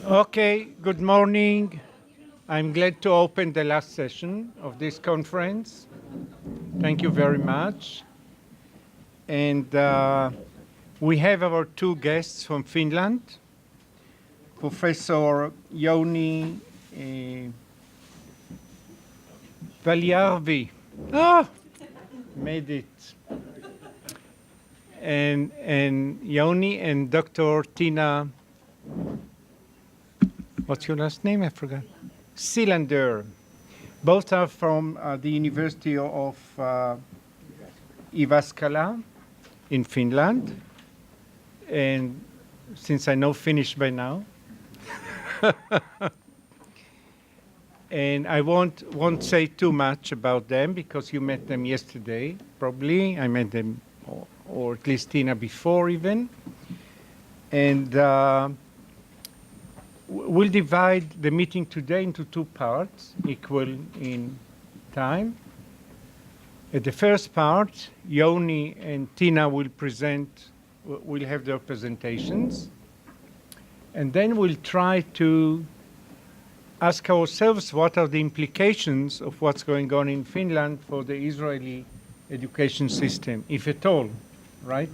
Okay, good morning. I'm glad to open the last session of this conference. Thank you very much. And we have our two guests from Finland, Professor Jouni Valjärvi. Made it. And Jouni and Dr. Tina, what's your last name? I forgot. Silander. Both are from the University of Jyväskylä in Finland. And since I know Finnish by now, and I won't say too much about them because you met them yesterday, probably. I met them, or at least Tina before even. And we'll divide the meeting today into two parts, equal in time. At the first part, Jouni and Tina will have their presentations. And then we'll try to ask ourselves what are the implications of what's going on in Finland for the Israeli education system, if at all, right?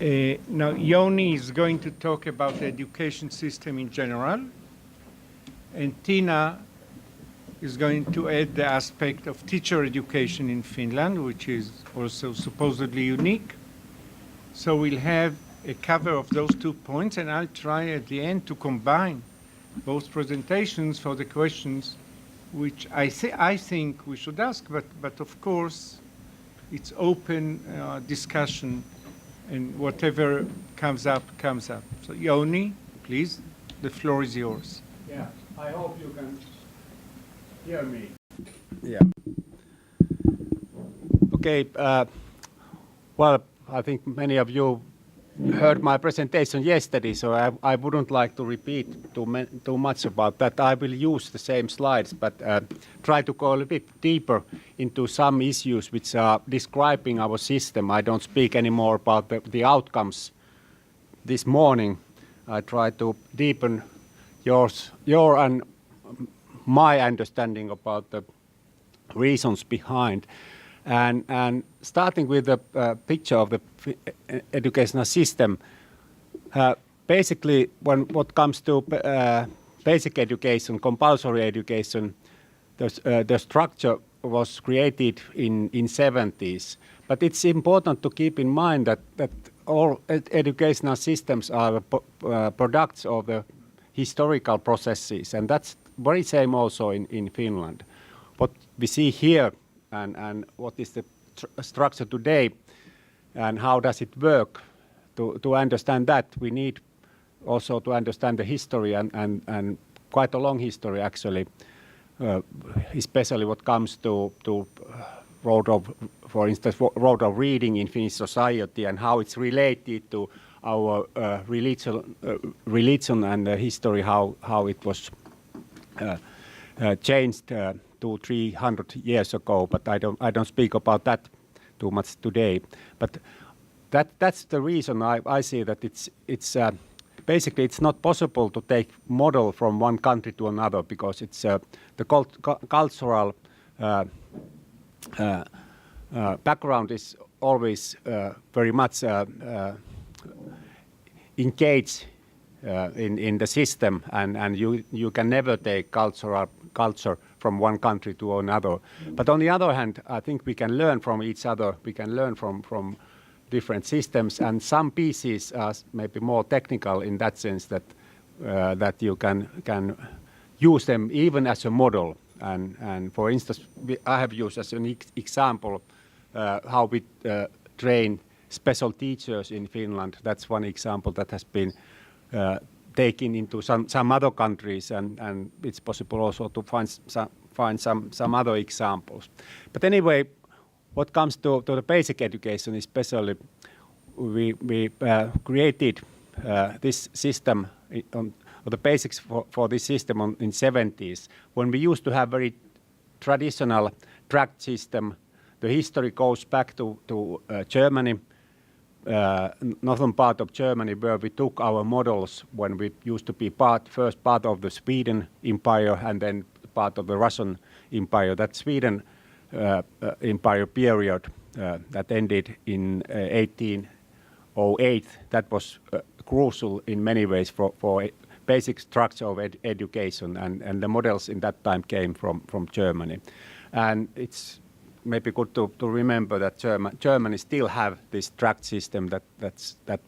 Now, Jouni is going to talk about the education system in general, and Tina is going to add the aspect of teacher education in Finland, which is also supposedly unique. So we'll have a cover of those 2 points, and I'll try at the end to combine both presentations for the questions which I think we should ask, but of course it's open discussion, and whatever comes up, comes up. So Jouni, please, the floor is yours. Yeah, I hope you can hear me. Yeah. Okay, well, I think many of you heard my presentation yesterday, so I wouldn't like to repeat too much about that. I will use the same slides, but try to go a little bit deeper into some issues which are describing our system. I don't speak anymore about the outcomes this morning. I try to deepen your and my understanding about the reasons behind. And starting with the picture of the educational system, basically what comes to basic education, compulsory education, the structure was created in 70s. But it's important to keep in mind that all educational systems are products of the historical processes, and that's very same also in Finland. What we see here and what is the structure today and how does it work, to understand that we need also to understand the history and quite a long history actually, especially what comes to for instance, road of reading in Finnish society and how it's related to our religion and the history, how it was changed 200-300 years ago, but I don't speak about that too much today. But that's the reason I see that it's basically it's not possible to take model from one country to another, because it's the cultural background is always very much engaged in the system, and you can never take culture from one country to another. But on the other hand, I think we can learn from each other. We can learn from different systems, and some pieces are maybe more technical in that sense that you can use them even as a model. And for instance, I have used as an example how we train special teachers in Finland. That's one example that has been taken into some other countries, and it's possible also to find some other examples. But anyway, what comes to the basic education, especially, we created this system or the basics for this system in 70s, when we used to have very traditional tract system. The history goes back to Germany, northern part of Germany, where we took our models when we used to be first part of the Sweden Empire and then part of the Russian Empire. That Sweden Empire period that ended in 1808, that was crucial in many ways for basic structure of education, and the models in that time came from Germany. And it's maybe good to remember that Germany still have this tract system that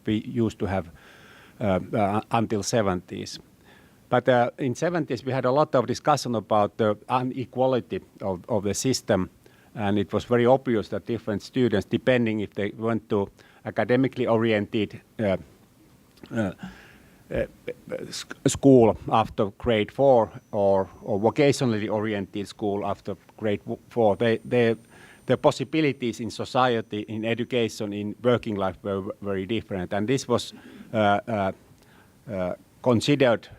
we used to have until 70s. But in 70s we had a lot of discussion about the inequality of the system, and it was very obvious that different students, depending if they went to academically oriented school after grade 4 or vocationally oriented school after grade 4, the possibilities in society, in education, in working life were very different. And this was considered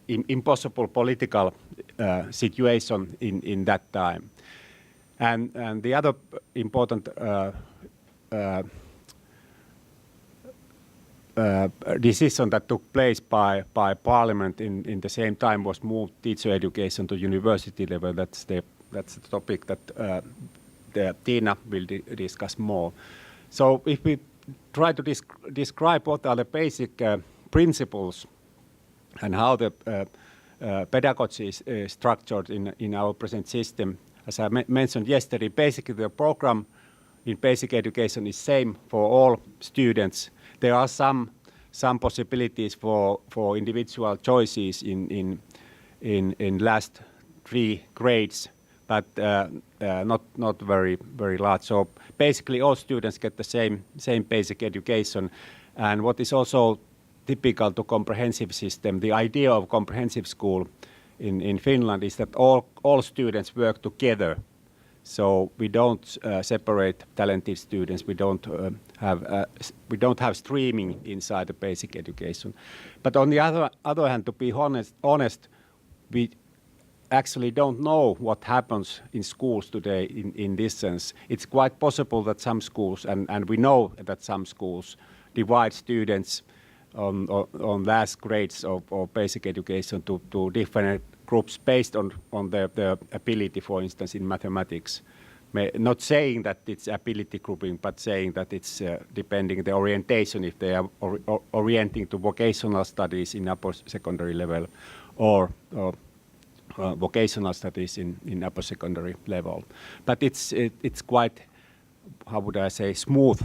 impossible political situation in that time. And the other important decision that took place by Parliament in the same time was move teacher education to university level. That's the topic that Tiina will discuss more. So if we try to describe what are the basic principles and how the pedagogy is structured in our present system, as I mentioned yesterday, basically the program in basic education is same for all students. There are some possibilities for individual choices in last 3 grades, but not very large. So basically, all students get the same basic education. And what is also typical to comprehensive system, the idea of comprehensive school in Finland is that all students work together. So we don't separate talented students. We don't have streaming inside the basic education. But on the other hand, to be honest, we actually don't know what happens in schools today in this sense. It's quite possible that some schools, and we know that some schools divide students on last grades of basic education to different groups based on their ability, for instance, in mathematics. Not saying that it's ability grouping, but saying that it's depending the orientation, if they are orienting to vocational studies in upper secondary level or vocational studies in upper secondary level. But it's quite, how would I say, smooth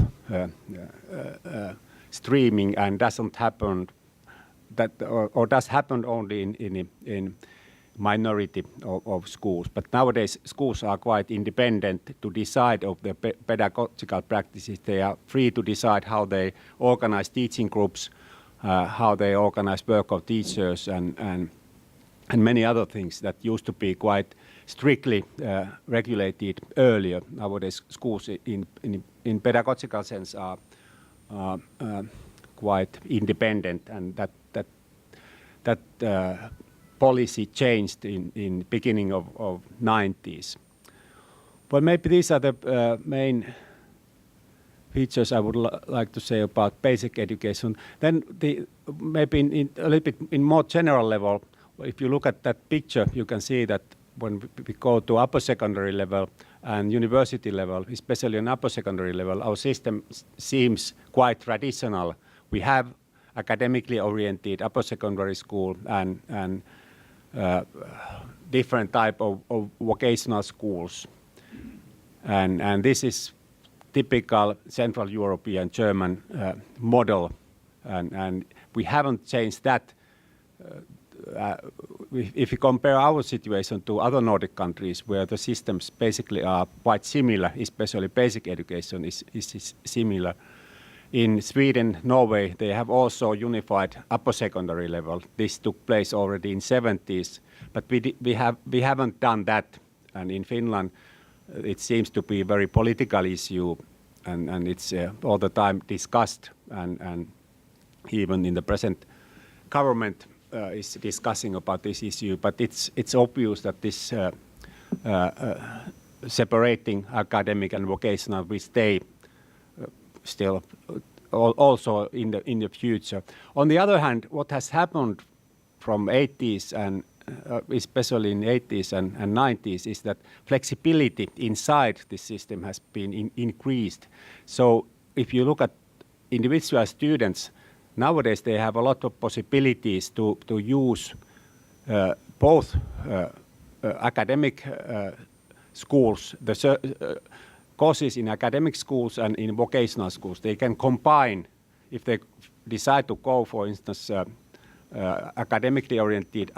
streaming, and doesn't happen that or does happen only in minority of schools. But nowadays schools are quite independent to decide of the pedagogical practices. They are free to decide how they organize teaching groups, how they organize work of teachers, and many other things that used to be quite strictly regulated earlier. Nowadays schools in pedagogical sense are quite independent, and that policy changed in beginning of 90s. Well, maybe these are the main features I would like to say about basic education. Then maybe in a little bit in more general level, if you look at that picture, you can see that when we go to upper secondary level and university level, especially on upper secondary level, our system seems quite traditional. We have academically oriented upper secondary school and different type of vocational schools. And this is typical Central European German model. And we haven't changed that. If you compare our situation to other Nordic countries where the systems basically are quite similar, especially basic education is similar. In Sweden, Norway, they have also unified upper secondary level. This took place already in 70s, but we haven't done that. And in Finland, it seems to be a very political issue, and it's all the time discussed, and even in the present government is discussing about this issue. But it's obvious that this separating academic and vocational will stay still also in the future. On the other hand, what has happened from 80s and especially in 80s and 90s is that flexibility inside the system has been increased. So if you look at individual students, nowadays they have a lot of possibilities to use both academic schools, the courses in academic schools and in vocational schools. They can combine, if they decide to go, for instance, academically oriented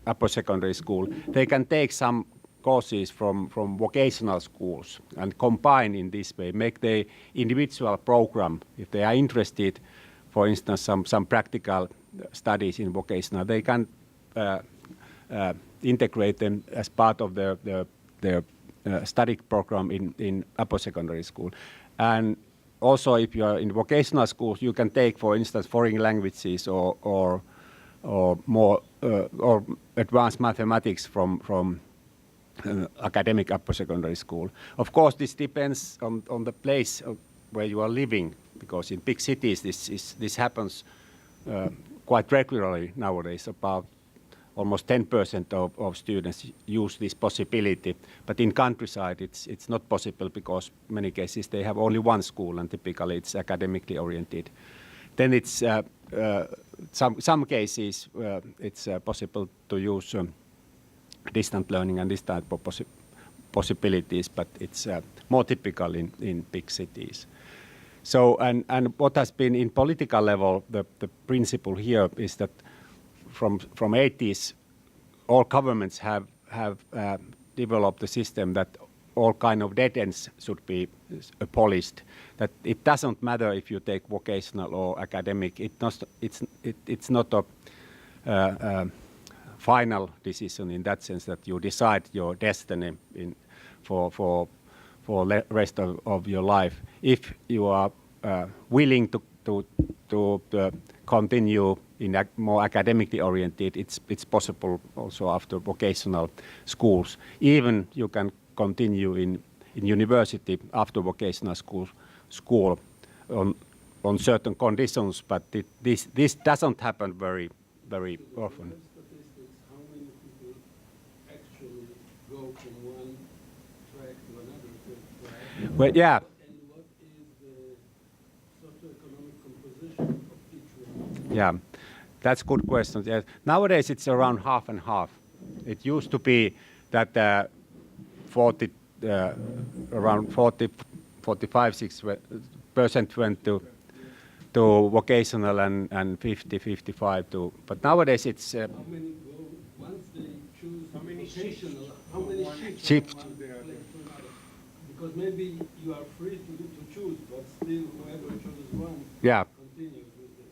upper secondary school, they can take some courses from vocational schools and combine in this way, make the individual program. If they are interested, for instance, some practical studies in vocational, they can integrate them as part of their study program in upper secondary school. And also, if you are in vocational schools, you can take, for instance, foreign languages or more or advanced mathematics from academic upper secondary school. Of course, this depends on the place where you are living, because in big cities this happens quite regularly nowadays. About almost 10% of students use this possibility, but in countryside it's not possible, because in many cases they have only one school and typically it's academically oriented. Then it's some cases it's possible to use distant learning and this type of possibilities, but it's more typical in big cities. So and what has been in political level, the principle here is that from 80s, all governments have developed a system that all kind of dead ends should be abolished. That it doesn't matter if you take vocational or academic. It's not a final decision in that sense that you decide your destiny for rest of your life. If you are willing to continue in more academically oriented, it's possible also after vocational schools. Even you can continue in university after vocational school on certain conditions, but this doesn't happen very often. Statistics, how many people actually go from one track to another track? Well, yeah. And what is the socioeconomic composition of each one? Yeah, that's a good question. Yeah. Nowadays it's around half and half. It used to be that around 45-6% went to vocational and 50-55 to. But nowadays it's. How many go once they choose vocational? How many shifts Shift. from one place to another? Because maybe you are free to choose, but still whoever chooses one Yeah. continues with it.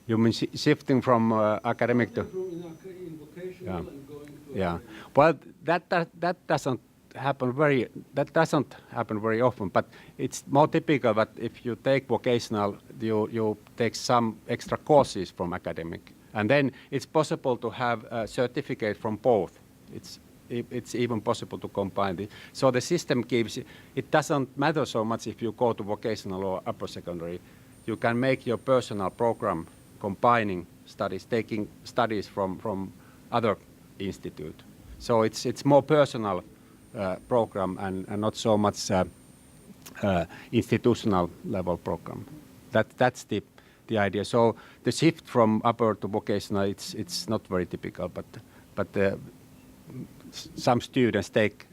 You mean shifting from academic to? In vocational Yeah. and going to Yeah. academic. Well, that doesn't happen very often, but it's more typical that if you take vocational, you take some extra courses from academic, and then it's possible to have a certificate from both. It's even possible to combine it. So the system gives, it doesn't matter so much if you go to vocational or upper secondary. You can make your personal program combining studies, taking studies from other institute. So it's more personal program and not so much institutional level program. That's the idea. So the shift from upper to vocational, it's not very typical, but some students take.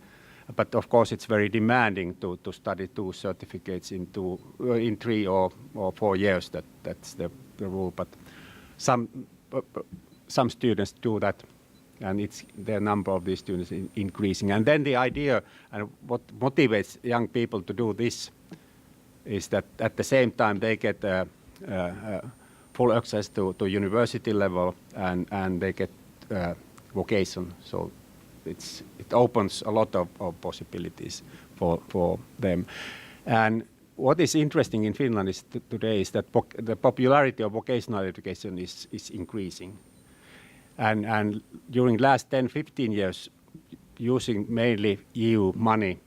But of course, it's very demanding to study 2 certificates in 3 or 4 years. That's the rule. But some students do that, and the number of these students is increasing. And then the idea and what motivates young people to do this is that at the same time they get full access to university level and they get vocation. So it opens a lot of possibilities for them. And what is interesting in Finland today is that the popularity of vocational education is increasing. And during last 10-15 years, using mainly EU money,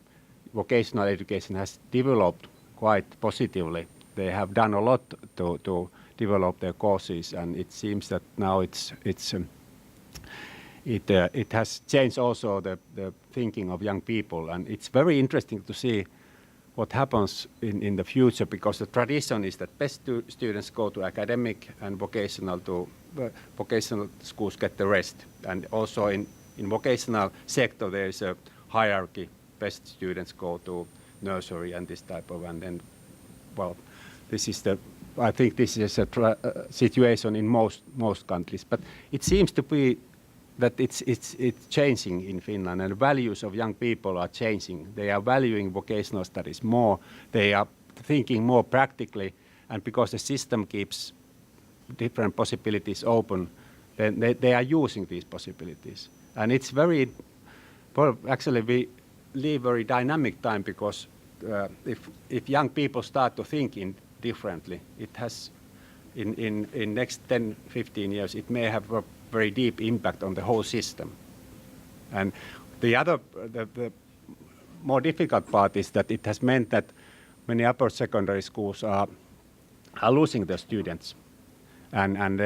vocational education has developed quite positively. They have done a lot to develop their courses, and it seems that now it has changed also the thinking of young people, and it's very interesting to see what happens in the future, because the tradition is that best students go to academic and vocational schools get the rest, and also in vocational sector there is a hierarchy. Best students go to nursery and this type of, and then, well, I think this is a situation in most countries, but it seems to be that it's changing in Finland, and the values of young people are changing. They are valuing vocational studies more. They are thinking more practically, and because the system keeps different possibilities open, then they are using these possibilities. And it's very, well, actually we live very dynamic time, because if young people start to think differently, it has in next 10, 15 years, it may have a very deep impact on the whole system. And the more difficult part is that it has meant that many upper secondary schools are losing their students, and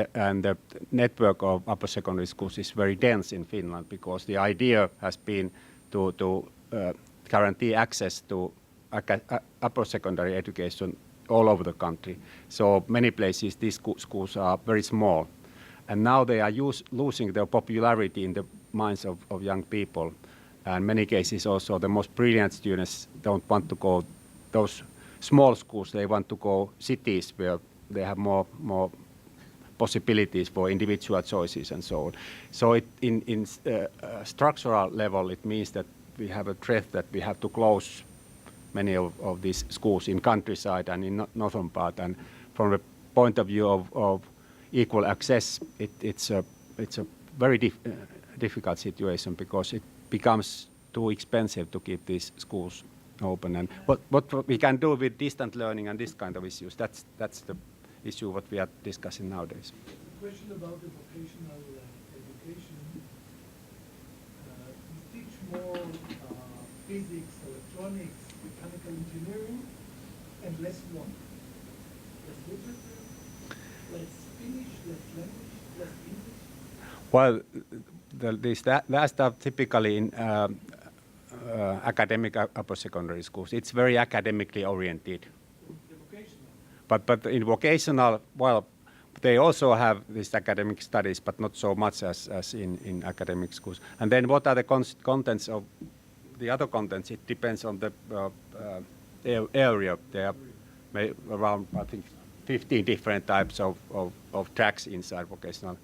the network of upper secondary schools is very dense in Finland, because the idea has been to guarantee access to upper secondary education all over the country. So many places these schools are very small, and now they are losing their popularity in the minds of young people. And many cases also the most brilliant students don't want to go those small schools. They want to go cities where they have more possibilities for individual choices and so on. So in structural level, it means that we have a threat that we have to close many of these schools in countryside and in northern part. And from the point of view of equal access, it's a very difficult situation, because it becomes too expensive to keep these schools open. And what we can do with distant learning and this kind of issues, that's the issue what we are discussing nowadays. The question about the vocational education, you teach more physics, electronics, mechanical engineering, and less what? Less literature, less Finnish, less language, less English? Well, that stuff typically in academic upper secondary schools, it's very academically oriented. The vocational. But in vocational, well, they also have these academic studies, but not so much as in academic schools. And then what are the contents of the other contents? It depends on the area. There are around, I think, 15 different types of tracks inside vocational: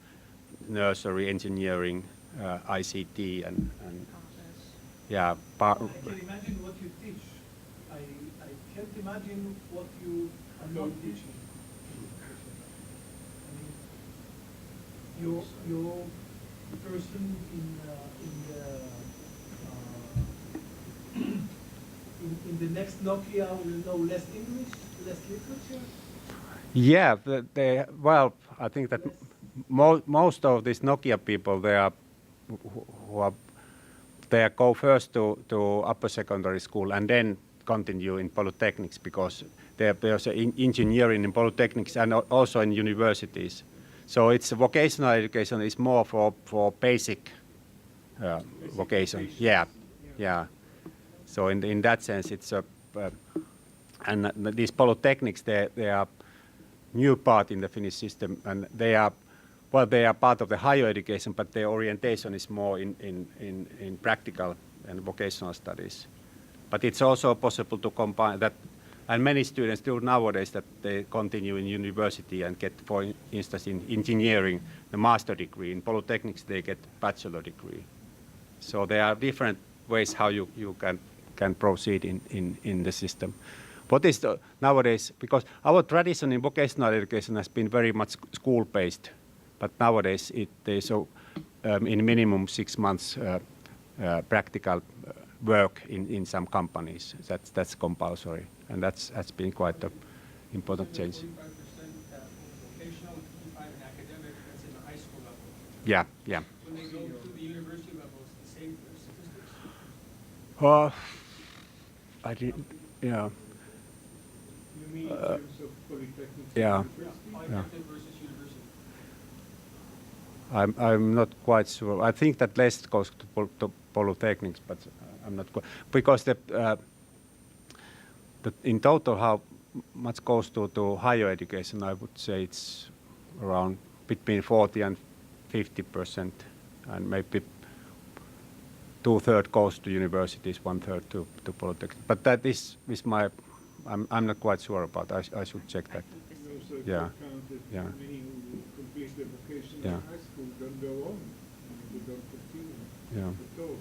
nursery, engineering, ICT, and yeah. I can imagine what you teach. I can't imagine what you are not teaching. I mean, you're the person in the next Nokia will know less English, less literature. Yeah, well, I think that most of these Nokia people, they go first to upper secondary school and then continue in polytechnics, because there's engineering in polytechnics and also in universities. So it's vocational education is more for basic vocation. Yeah. So in that sense, it's and these polytechnics, they are new part in the Finnish system, and they are part of the higher education, but their orientation is more in practical and vocational studies. But it's also possible to combine that, and many students do nowadays that they continue in university and get, for instance, in engineering, the master degree. In polytechnics, they get bachelor degree. So there are different ways how you can proceed in the system. What is nowadays, because our tradition in vocational education has been very much school-based, but nowadays there's in minimum 6 months practical work in some companies. That's compulsory, and has been quite an important change. 45% vocational, 55% in academic. That's in the high school level. Yeah. When they go to the university level, it's the same statistics. I did, yeah. You mean in terms of polytechnics? yeah. Polytechnic versus university. I'm not quite sure. I think that less goes to polytechnics, but I'm not quite, because in total how much goes to higher education, I would say it's around between 40 and 50%, and maybe 2/3 goes to universities, 1/3 to polytechnics. But that is my, I'm not quite sure about. I should check that. Also, if Yeah. you count that Yeah. many who complete the vocational Yeah. high school don't go on, they don't continue Yeah. at all.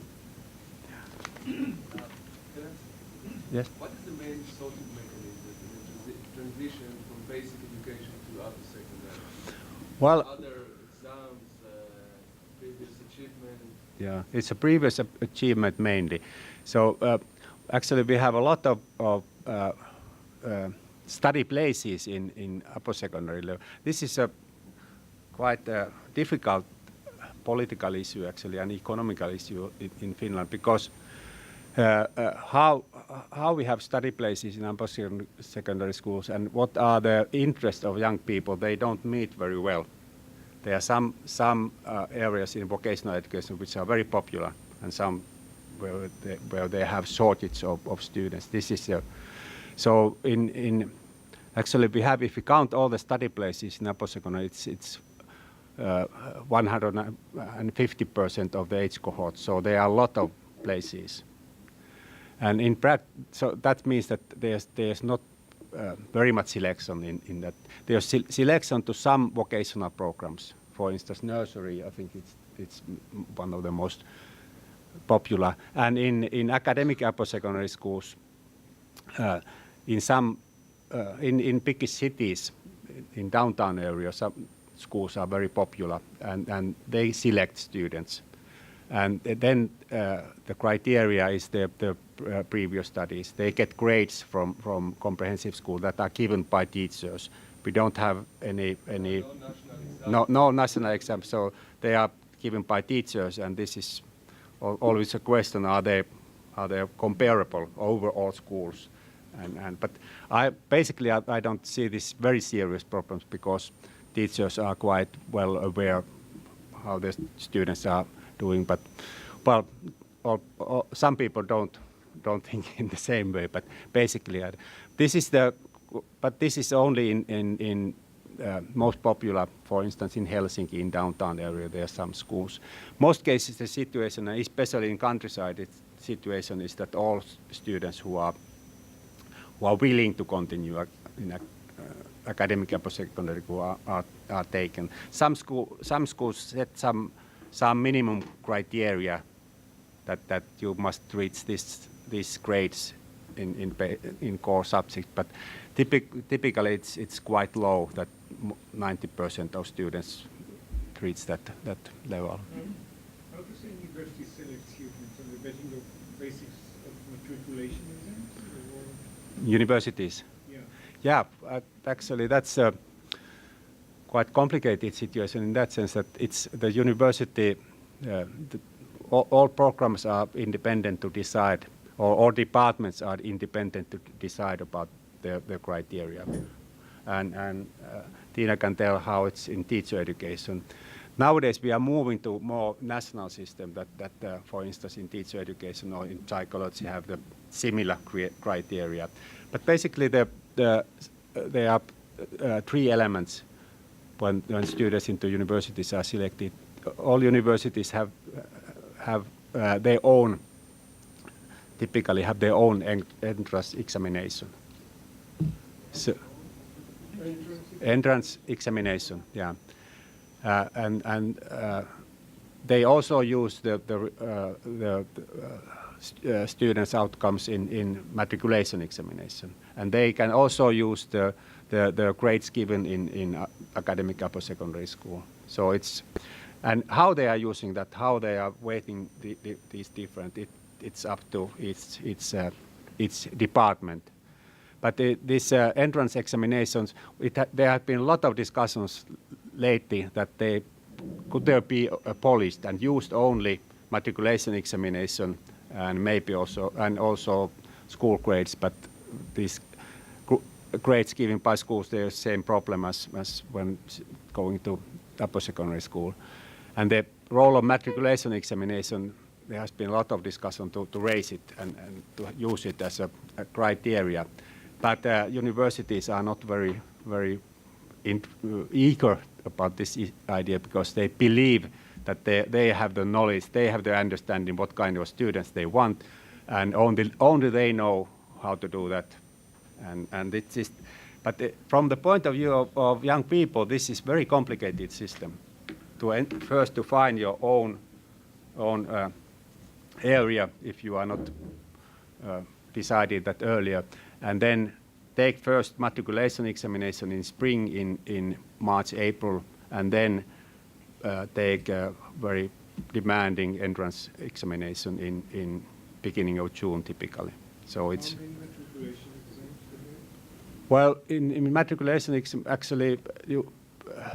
Yes. What is the main sorting mechanism in the transition from basic education to upper secondary? Well, Other exams, previous achievement? yeah, it's a previous achievement mainly. So actually, we have a lot of study places in upper secondary level. This is a quite a difficult political issue actually, an economical issue in Finland, because how we have study places in upper secondary schools and what are the interests of young people, they don't meet very well. There are some areas in vocational education which are very popular, and some where they have shortage of students. This is so in actually we have, if we count all the study places in upper secondary, it's 150% of the age cohort. So there are a lot of places, and so that means that there's not very much selection in that. There's selection to some vocational programs. For instance, nursery, I think it's one of the most popular. And in academic upper secondary schools, in biggest cities, in downtown areas, some schools are very popular, and they select students. And then the criteria is the previous studies. They get grades from comprehensive school that are given by teachers. We don't have any no national exam, so they are given by teachers, and this is always a question: are they comparable over all schools? But I don't see this very serious problems, because teachers are quite well aware how the students are doing. But some people don't think in the same way. But basically, this is only in most popular. For instance, in Helsinki, in downtown area, there are some schools. Most cases, the situation, especially in countryside, the situation is that all students who are willing to continue in academic upper secondary are taken. Some schools set some minimum criteria that you must reach these grades in core subjects, but typically it's quite low, that 90% of students reach that level. How does the university select students on the basis of matriculation exams? Universities. Yeah. Yeah, actually that's a quite complicated situation in that sense, that it's the university, all programs are independent to decide, or all departments are independent to decide about their criteria. And Tiina can tell how it's in teacher education. Nowadays we are moving to more national system that for instance in teacher education or in psychology have the similar criteria. But basically there are three elements when students into universities are selected. All universities have their own, typically have their own entrance examination. So, entrance examination, yeah. And they also use the students' outcomes in matriculation examination, and they can also use the grades given in academic upper secondary school. So and how they are using that, how they are weighting these different, it's up to each department. But these entrance examinations, there have been a lot of discussions lately that could there be abolished and used only matriculation examination and maybe also school grades. But this grades given by schools, there's the same problem as when going to upper secondary school. And the role of matriculation examination, there has been a lot of discussion to raise it and to use it as a criteria. But universities are not very eager about this idea, because they believe that they have the knowledge, they have the understanding what kind of students they want, and only they know how to do that. And it's just, but from the point of view of young people, this is very complicated system. First to find your own area, if you are not decided that earlier, and then take first matriculation examination in spring, in March, April, and then take a very demanding entrance examination in beginning of June typically. So it's well, in matriculation actually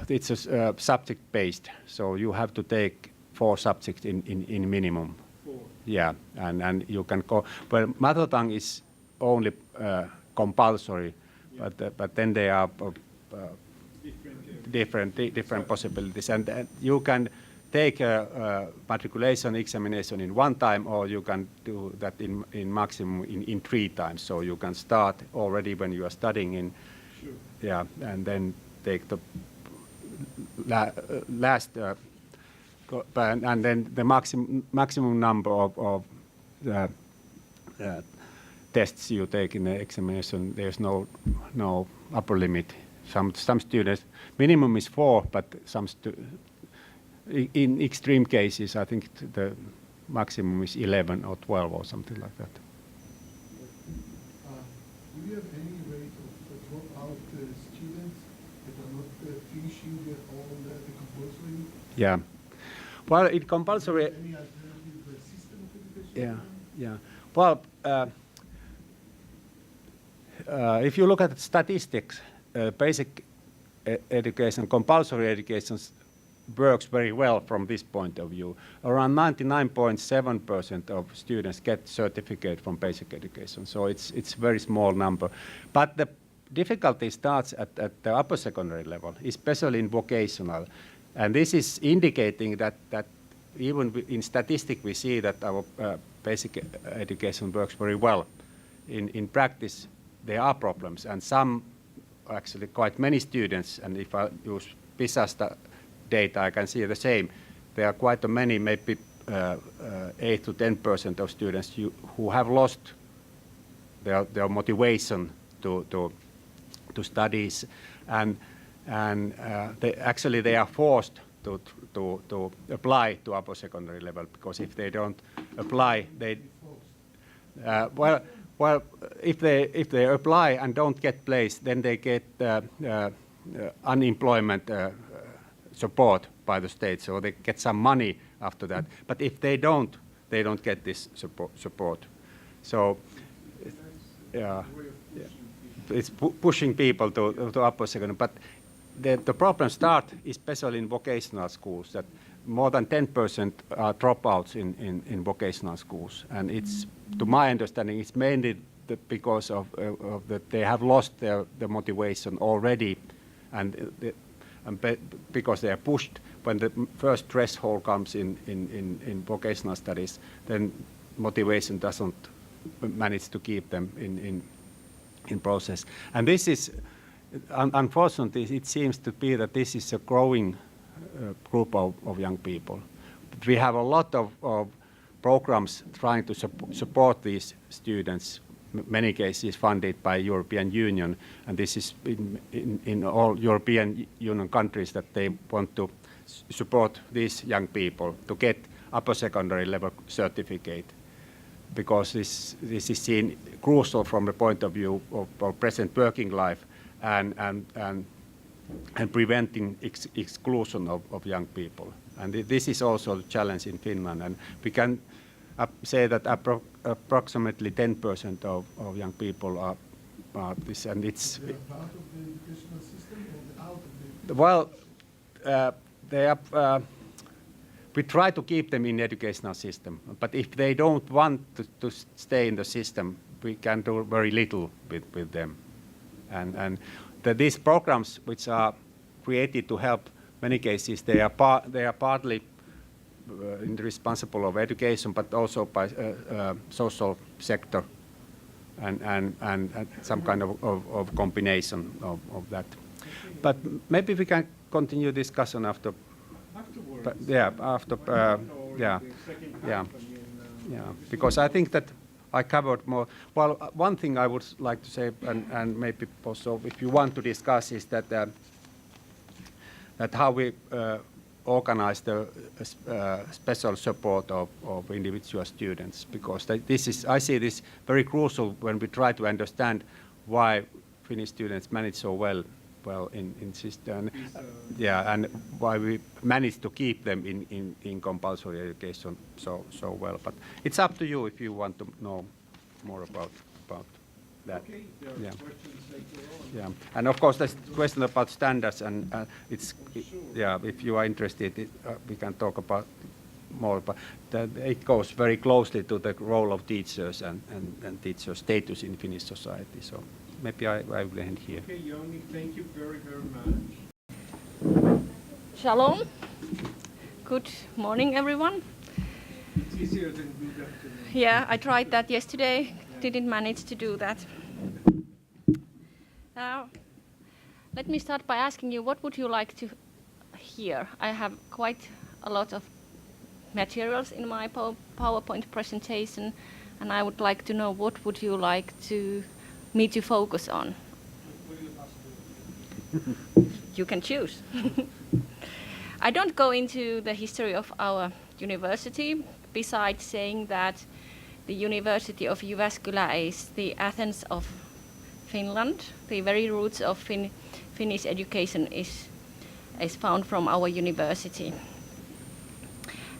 it's a subject based, so you have to take 4 subjects in minimum. 4. Yeah, and you can go. Well, mother tongue is only compulsory, Yeah. but then there are different possibilities, and you can take a matriculation examination in 1 time, or you can do that in maximum in 3 times. So you can start already when you are studying in, Sure. yeah, and then take the last, and then the maximum number of tests you take in the examination. There's no upper limit. Some students, minimum is 4, but in extreme cases, I think the maximum is 11 or 12 or something like that. Do you have any rate of dropout students that are not finishing all the compulsory? Yeah. Well, in compulsory. Any alternative system of education? Yeah. Well, if you look at the statistics, basic education, compulsory education works very well from this point of view. Around 99.7% of students get certificate from basic education, so it's very small number. But the difficulty starts at the upper secondary level, especially in vocational. And this is indicating that even in statistics we see that our basic education works very well. In practice there are problems, and some, actually quite many students, and if I use PISA data, I can see the same. There are quite many, maybe 8 to 10% of students who have lost their motivation to studies, and they are forced to apply to upper secondary level, because if they don't apply, they well, if they apply and don't get placed, then they get unemployment support by the state, so they get some money after that. But if they don't get this support. So, it's pushing people to upper secondary. But the problem starts especially in vocational schools, that more than 10% are dropouts in vocational schools, and it's, to my understanding, it's mainly because of that they have lost their motivation already, and because they are pushed when the first threshold comes in vocational studies, then motivation doesn't manage to keep them in process. And this is, unfortunately, it seems to be that this is a growing group of young people. But we have a lot of programs trying to support these students, many cases funded by European Union, and this is in all European Union countries, that they want to support these young people to get upper secondary level certificate, because this is seen crucial from the point of view of present working life and preventing exclusion of young people. And this is also a challenge in Finland, and we can say that approximately 10% of young people are this, and it's They're part of the educational system or out of the? well, they are. We try to keep them in the educational system, but if they don't want to stay in the system, we can do very little with them. And these programs, which are created to help, many cases they are partly responsible of education, but also by social sector, and some kind of combination of that. But maybe we can continue discussion after. Afterwards. Yeah, after. Or Yeah, the second half, yeah, I mean, yeah. Because I think that I covered more. Well, one thing I would like to say, and maybe also if you want to discuss, is that how we organize the special support of individual students, because I see this very crucial when we try to understand why Finnish students manage so well in system, and why we manage to keep them in compulsory education so well. But it's up to you if you want to know more about that. Okay, there are Yeah. questions later on. Yeah, and of course there's question about standards, and it's Sure. yeah. If you are interested, we can talk about more. But it goes very closely to the role of teachers and teacher status in Finnish society. So maybe I will end here. Okay, Joni, thank you very, very much. Shalom. Good morning, everyone. It's easier than good afternoon. Yeah, I tried that yesterday. Didn't manage to do that. Now, let me start by asking you, what would you like to hear? I have quite a lot of materials in my PowerPoint presentation, and I would like to know what would you like me to focus on? What are the possibilities? You can choose. I don't go into the history of our university, besides saying that the University of Jyväskylä is the Athens of Finland. The very roots of Finnish education is found from our university.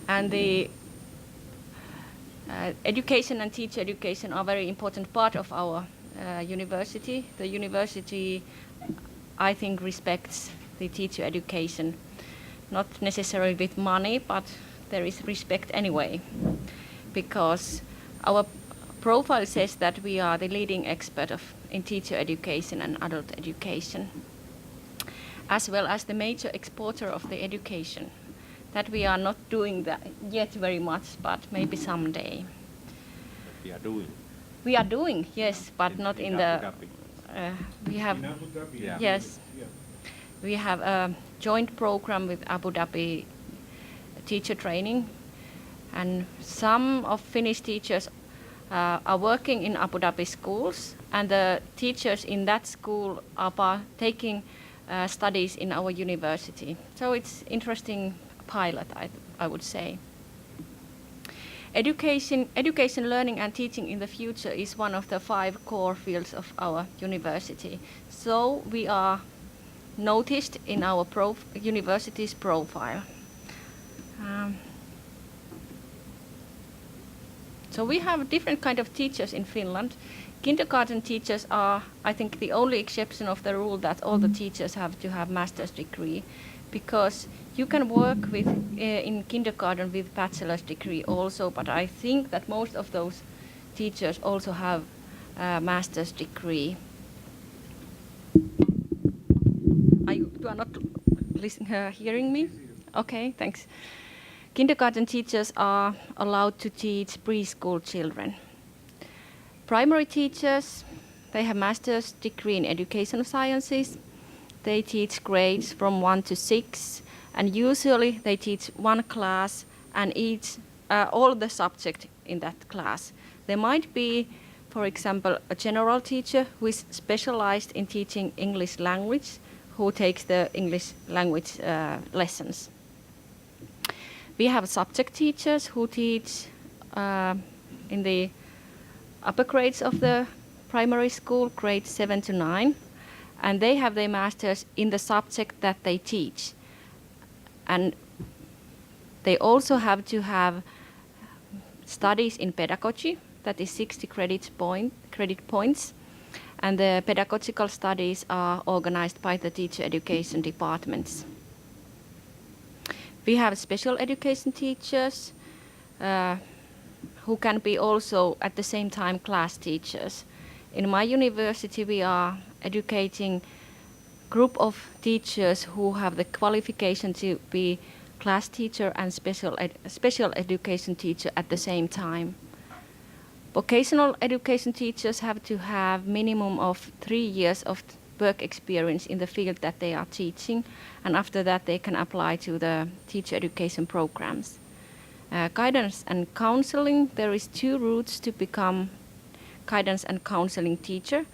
And the education and teacher education are very important part of our university. The university, I think, respects the teacher education, not necessarily with money, but there is respect anyway, because our profile says that we are the leading expert in teacher education and adult education, as well as the major exporter of the education. That we are not doing that yet very much, but maybe someday. We are doing. We are doing, yes, but not in the. Abu Dhabi. We have. In Abu Dhabi. Yeah. Yes. Yeah. We have a joint program with Abu Dhabi teacher training, and some of Finnish teachers are working in Abu Dhabi schools, and the teachers in that school are taking studies in our university. So it's interesting pilot, I would say. Education, learning and teaching in the future is one of the 5 core fields of our university. So we are noticed in our university's profile. So we have different kind of teachers in Finland. Kindergarten teachers are, I think, the only exception of the rule that all the teachers have to have master's degree, because you can work with in kindergarten with bachelor's degree also, but I think that most of those teachers also have a master's degree. You are not hearing me? Okay, thanks. Kindergarten teachers are allowed to teach preschool children. Primary teachers, they have master's degree in educational sciences. They teach grades from 1 to 6, and usually they teach one class and all the subject in that class. There might be, for example, a general teacher who is specialized in teaching English language, who takes the English language lessons. We have subject teachers who teach in the upper grades of the primary school, grades 7 to 9, and they have their masters in the subject that they teach. And they also have to have studies in pedagogy, that is 60 credit points, and the pedagogical studies are organized by the teacher education departments. We have special education teachers who can be also at the same time class teachers. In my university, we are educating group of teachers who have the qualification to be class teacher and special education teacher at the same time. Vocational education teachers have to have minimum of 3 years of work experience in the field that they are teaching, and after that they can apply to the teacher education programs. Guidance and counseling, there is 2 routes to become guidance and counseling teacher.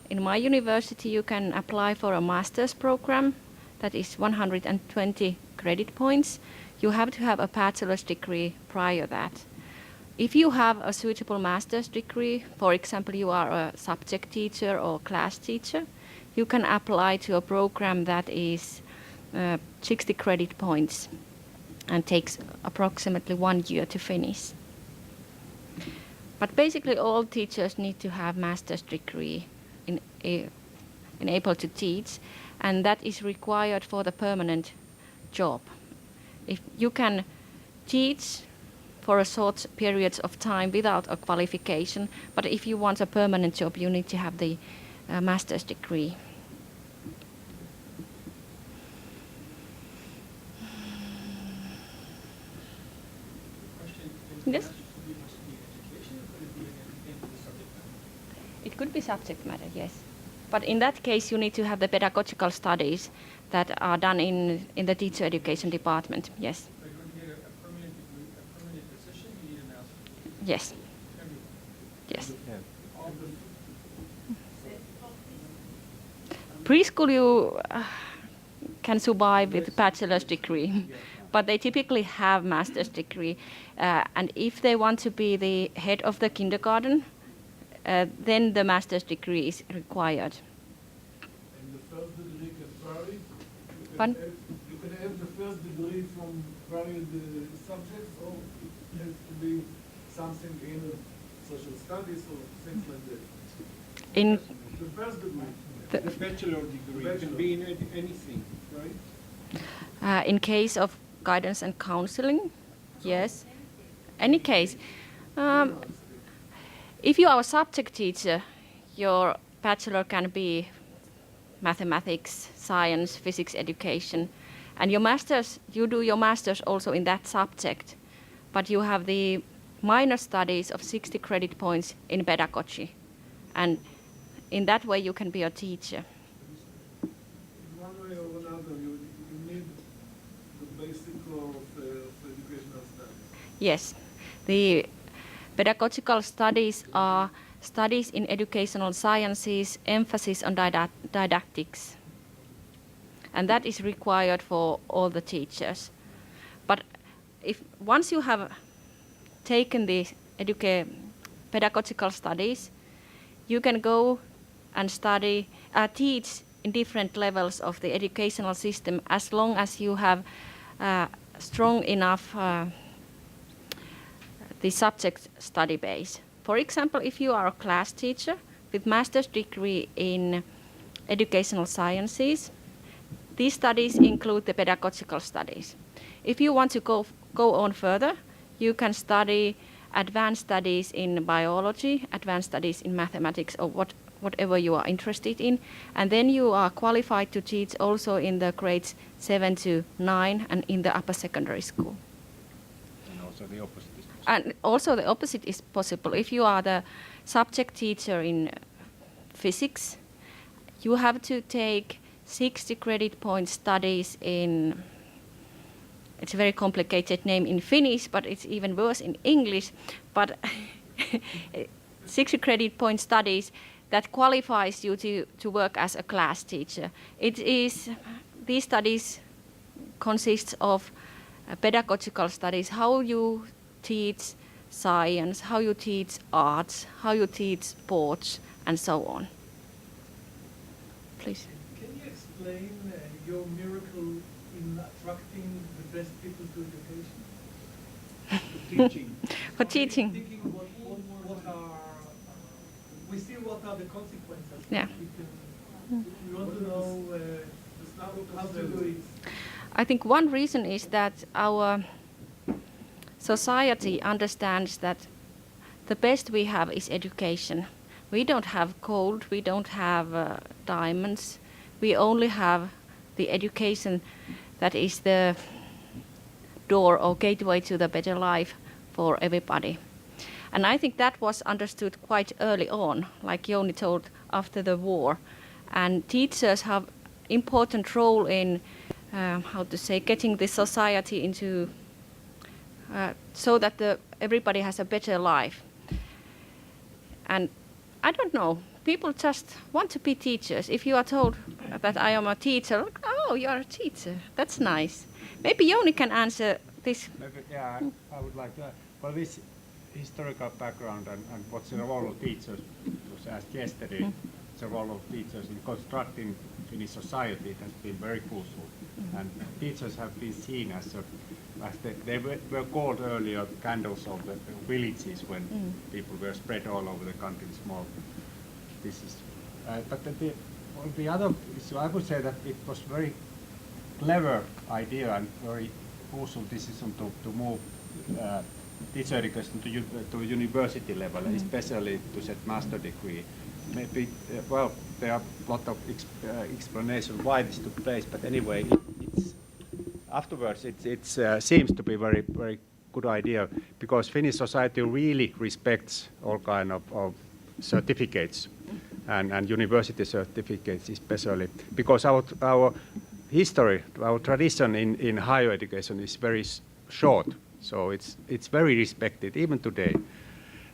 In my university, you can apply for a master's program that is 120 credit points. You have to have a bachelor's degree prior that. If you have a suitable master's degree, for example, you are a subject teacher or class teacher, you can apply to a program that is 60 credit points and takes approximately 1 year to finish. But basically all teachers need to have master's degree in able to teach, and that is required for the permanent job. If you can teach for a short periods of time without a qualification, but if you want a permanent job, you need to have the master's degree. Question, Yes? must be education, or could it be anything with the subject matter? It could be subject matter, yes. But in that case, you need to have the pedagogical studies that are done in the teacher education department, yes. So you're going to get a permanent degree, a permanent position, you need a master's. Yes, Can be- yes. all the- Preschool you can survive with bachelor's degree, but they typically have master's degree. And if they want to be the head of the kindergarten, then the master's degree is required. And the first degree can vary? Pardon? You can have the first degree from varied subjects, or it has to be something in social studies or things like that? In The first degree. The bachelor degree can be in anything, right? in case of guidance and counseling, yes. Any case. If you are a subject teacher, your bachelor can be mathematics, science, physics education, and your masters, you do your masters also in that subject, but you have the minor studies of 60 credit points in pedagogy, and in that way you can be a teacher. In one way or another, you need the basic core of educational studies. Yes, the pedagogical studies are studies in educational sciences, emphasis on didactics. And that is required for all the teachers. But if once you have taken the pedagogical studies, you can go and study, teach in different levels of the educational system as long as you have strong enough the subject study base. For example, if you are a class teacher with master's degree in educational sciences, these studies include the pedagogical studies. If you want to go on further, you can study advanced studies in biology, advanced studies in mathematics, or whatever you are interested in, and then you are qualified to teach also in the grades 7 to 9 and in the upper secondary school. And also the opposite is possible. And also the opposite is possible. If you are the subject teacher in physics, you have to take 60 credit point studies in, it's a very complicated name in Finnish, but it's even worse in English, but 60 credit point studies that qualifies you to work as a class teacher. These studies consist of pedagogical studies, how you teach science, how you teach arts, how you teach sports, and so on. Please. Can you explain your miracle in attracting the best people to education? Teaching. For teaching. Thinking what are, we see what are the consequences. Yeah. We want to know how to do it. I think one reason is that our society understands that the best we have is education, We don't have gold, we don't have diamonds. We only have the education that is the door or gateway to the better life for everybody. And I think that was understood quite early on, like Jouni told, after the war. And teachers have important role in, getting the society into, so that everybody has a better life. And I don't know, people just want to be teachers. If you are told that I am a teacher, like, oh, you are a teacher, that's nice. Maybe Jouni can answer this. Maybe, yeah, I would like to. Well, this historical background and what's the role of teachers was asked yesterday. The role of teachers in constructing Finnish society has been very crucial, and teachers have been seen as they were called earlier candles of the villages when people were spread all over the country in small. This is, but the other issue, I would say that it was very clever idea and very crucial decision to move teacher education to university level, especially to set master degree. Maybe, well, there are a lot of explanations why this took place, but anyway, afterwards it seems to be very, very good idea, because Finnish society really respects all kind of certificates and university certificates especially, because our history, our tradition in higher education is very short, so it's very respected even today.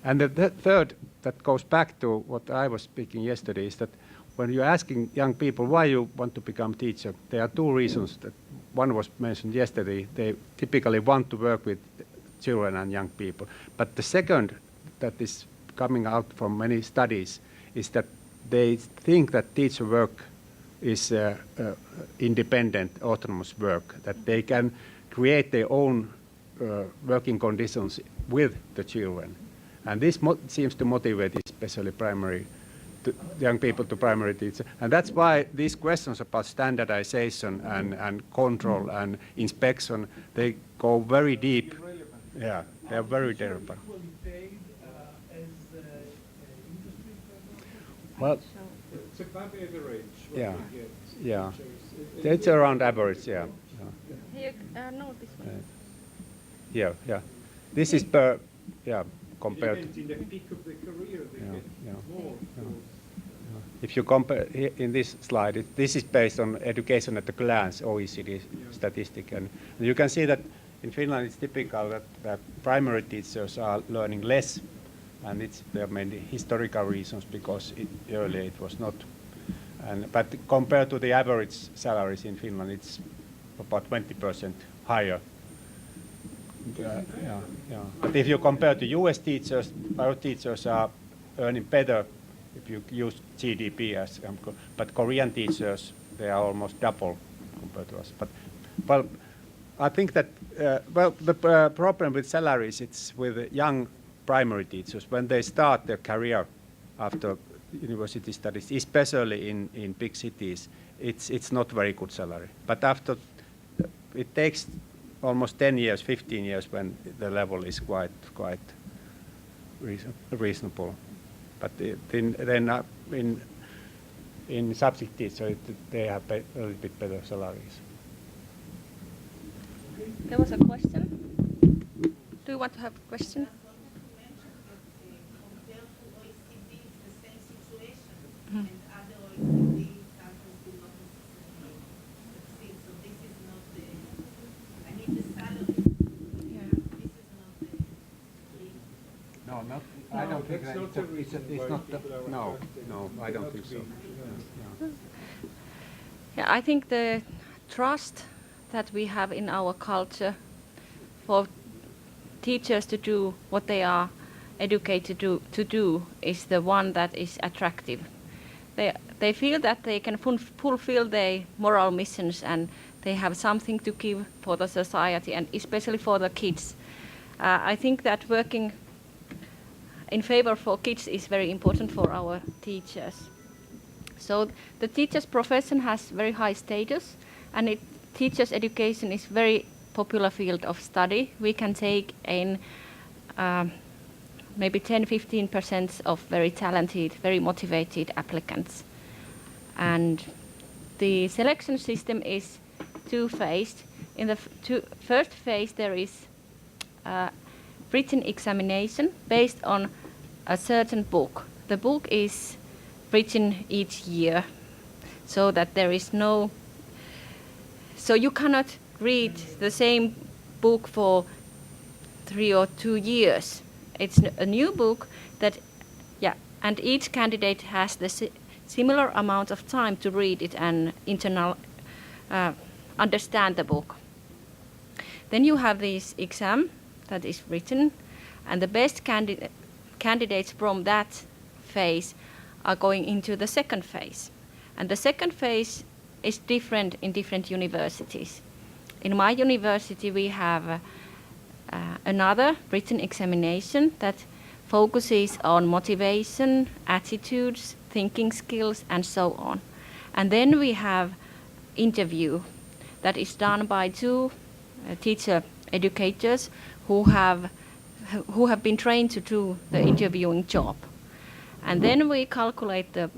And the third, that goes back to what I was speaking yesterday, is that when you're asking young people why you want to become teacher, there are two reasons. That one was mentioned yesterday. They typically want to work with children and young people. But the second that is coming out from many studies is that they think that teacher work is independent, autonomous work, that they can create their own working conditions with the children. And this seems to motivate especially young people to primary teach. And that's why these questions about standardization and control and inspection, they go very deep. Yeah, they are very relevant. Equally paid as industry, for example? Well, It's above average what yeah, we get. yeah. Teachers. It's around average, yeah. Here, no, this one. Yeah. This is per, yeah, compared. Even in the peak of the career, they get more. If you compare in this slide, this is based on education at a glance, OECD statistic, and you can see that in Finland it's typical that primary teachers are learning less, and there are many historical reasons, because earlier it was not. But compared to the average salaries in Finland, it's about 20% higher. But if you compare to US teachers, our teachers are earning better if you use GDP as, but Korean teachers, they are almost double compared to us. But, well, I think that, the problem with salaries, it's with young primary teachers. When they start their career after university studies, especially in big cities, it's not very good salary. But after, it takes almost 10 years, 15 years when the level is quite reasonable. But then in subject teachers, they have a little bit better salaries. There was a question. Do you want to have a question? No, not. I don't think that it's not. No, I don't think so. Yeah, I think the trust that we have in our culture for teachers to do what they are educated to do is the one that is attractive. They feel that they can fulfill their moral missions, and they have something to give for the society, and especially for the kids. I think that working in favor for kids is very important for our teachers. So the teacher's profession has very high status, and teacher's education is very popular field of study. We can take in maybe 10-15% of very talented, very motivated applicants. And the selection system is two-phased. In the first phase, there is written examination based on a certain book. The book is written each year, so that there is no. So you cannot read the same book for 3 or 2 years. It's a new book that, yeah, and each candidate has the similar amount of time to read it and understand the book. Then you have this exam that is written, and the best candidates from that phase are going into the second phase. And the second phase is different in different universities. In my university, we have another written examination that focuses on motivation, attitudes, thinking skills, and so on. And then we have interview that is done by 2 teacher educators who have been trained to do the interviewing job. And then we calculate the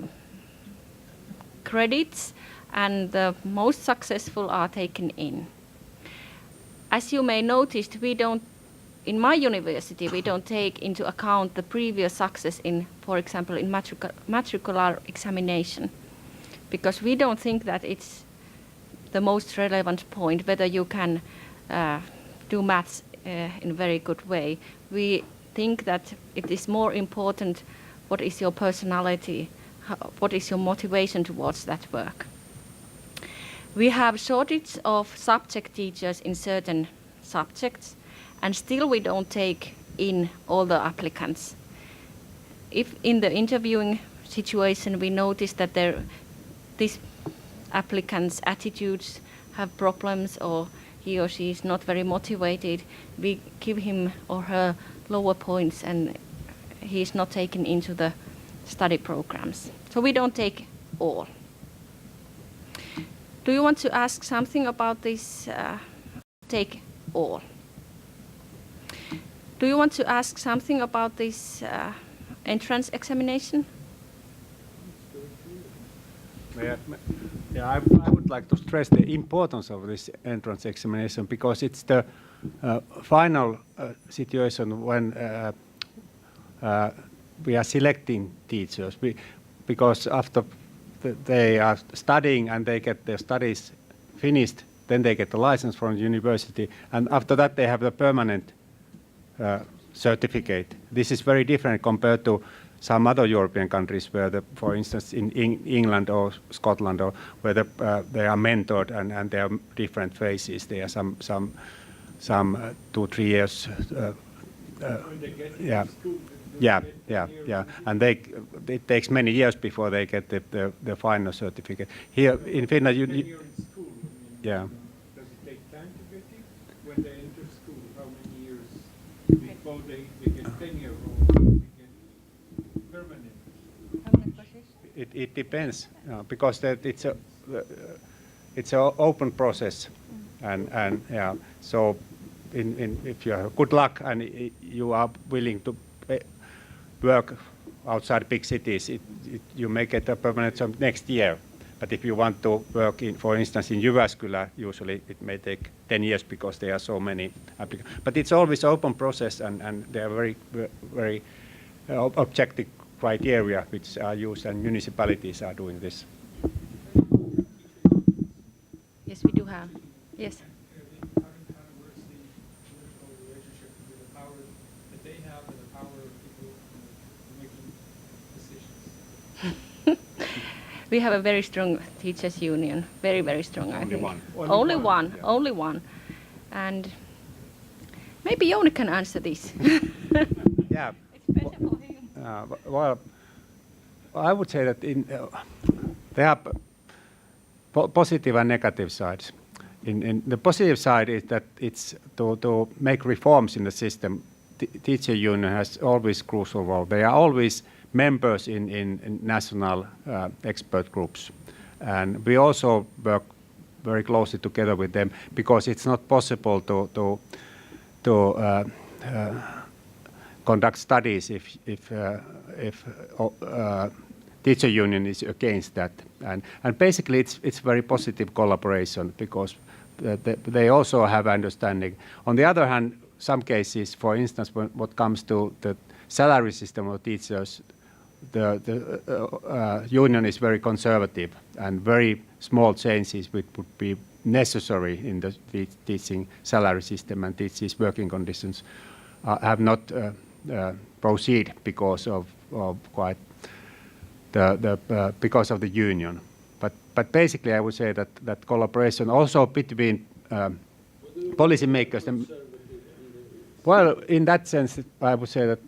credits, and the most successful are taken in. As you may notice, in my university, we don't take into account the previous success in, for example, in matricular examination, because we don't think that it's the most relevant point, whether you can do maths in a very good way. We think that it is more important what is your personality, what is your motivation towards that work. We have shortage of subject teachers in certain subjects, and still we don't take in all the applicants. If in the interviewing situation we notice that these applicants' attitudes have problems, or he or she is not very motivated, we give him or her lower points, and he is not taken into the study programs. So we don't take all. Do you want to ask something about this? Take all. Do you want to ask something about this entrance examination? I would like to stress the importance of this entrance examination, because it's the final situation when we are selecting teachers. Because after they are studying and they get their studies finished, then they get the license from the university, and after that they have the permanent certificate. This is very different compared to some other European countries where, for instance, in England or Scotland, or where they are mentored and there are different phases. There are some 2-3 years. Yeah. And it takes many years before they get the final certificate. Here in Finland, When you're in school, yeah. does it take time to get it? When they enter school, how many years before they get tenure or they get permanent? It depends, because it's an open process, and yeah. So, if you have good luck and you are willing to work outside big cities, you may get a permanent job next year. But if you want to work in, for instance, in Jyväskylä, usually it may take 10 years because there are so many applicants. But it's always open process, and there are very objective criteria which are used, and municipalities are doing this. Yes, we do have. Yes. How works the political relationship between the power that they have and the power of people making decisions? We have a very strong teachers' union, very, very strong, I think. One. Only one. And maybe Jouni can answer this. Yeah. It's better for him. Well, I would say that there are positive and negative sides. In the positive side is that it's to make reforms in the system. Teacher union has always crucial role. They are always members in national expert groups, and we also work very closely together with them, because it's not possible to conduct studies if teacher union is against that. And basically it's very positive collaboration because they also have understanding. On the other hand, some cases, for instance, when what comes to the salary system of teachers, the union is very conservative, and very small changes which would be necessary in the teaching salary system and teachers' working conditions have not proceed because of quite because of the union. But basically, I would say that collaboration also between policymakers and well, in that sense, I would say that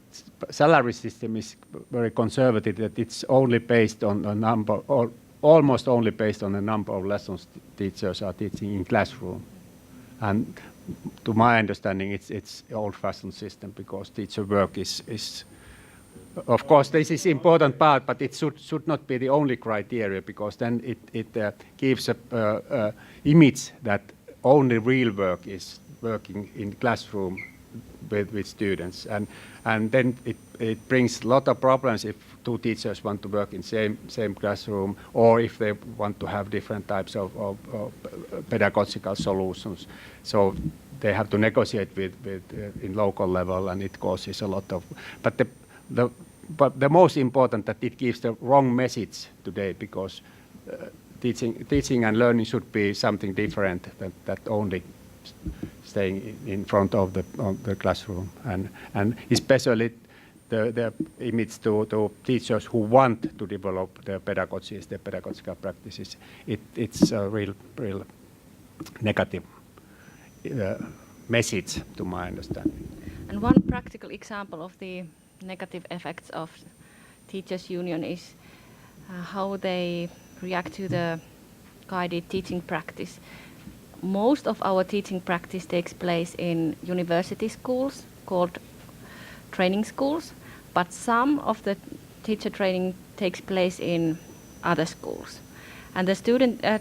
salary system is very conservative. That it's only based on a number, or almost only based on the number of lessons teachers are teaching in classroom. And to my understanding, it's old-fashioned system because teacher work is of course this is important part, but it should not be the only criteria because then it gives a image that only real work is working in classroom with students, and then it brings a lot of problems if two teachers want to work in same classroom, or if they want to have different types of pedagogical solutions. So they have to negotiate with in local level, and it causes a lot of. But the most important that it gives the wrong message today because teaching and learning should be something different that only staying in front of the classroom, and especially the image to teachers who want to develop their pedagogies, their pedagogical practices. It's a real negative message to my understanding. And one practical example of the negative effects of teachers' union is how they react to the guided teaching practice. Most of our teaching practice takes place in university schools called training schools, but some of the teacher training takes place in other schools. And the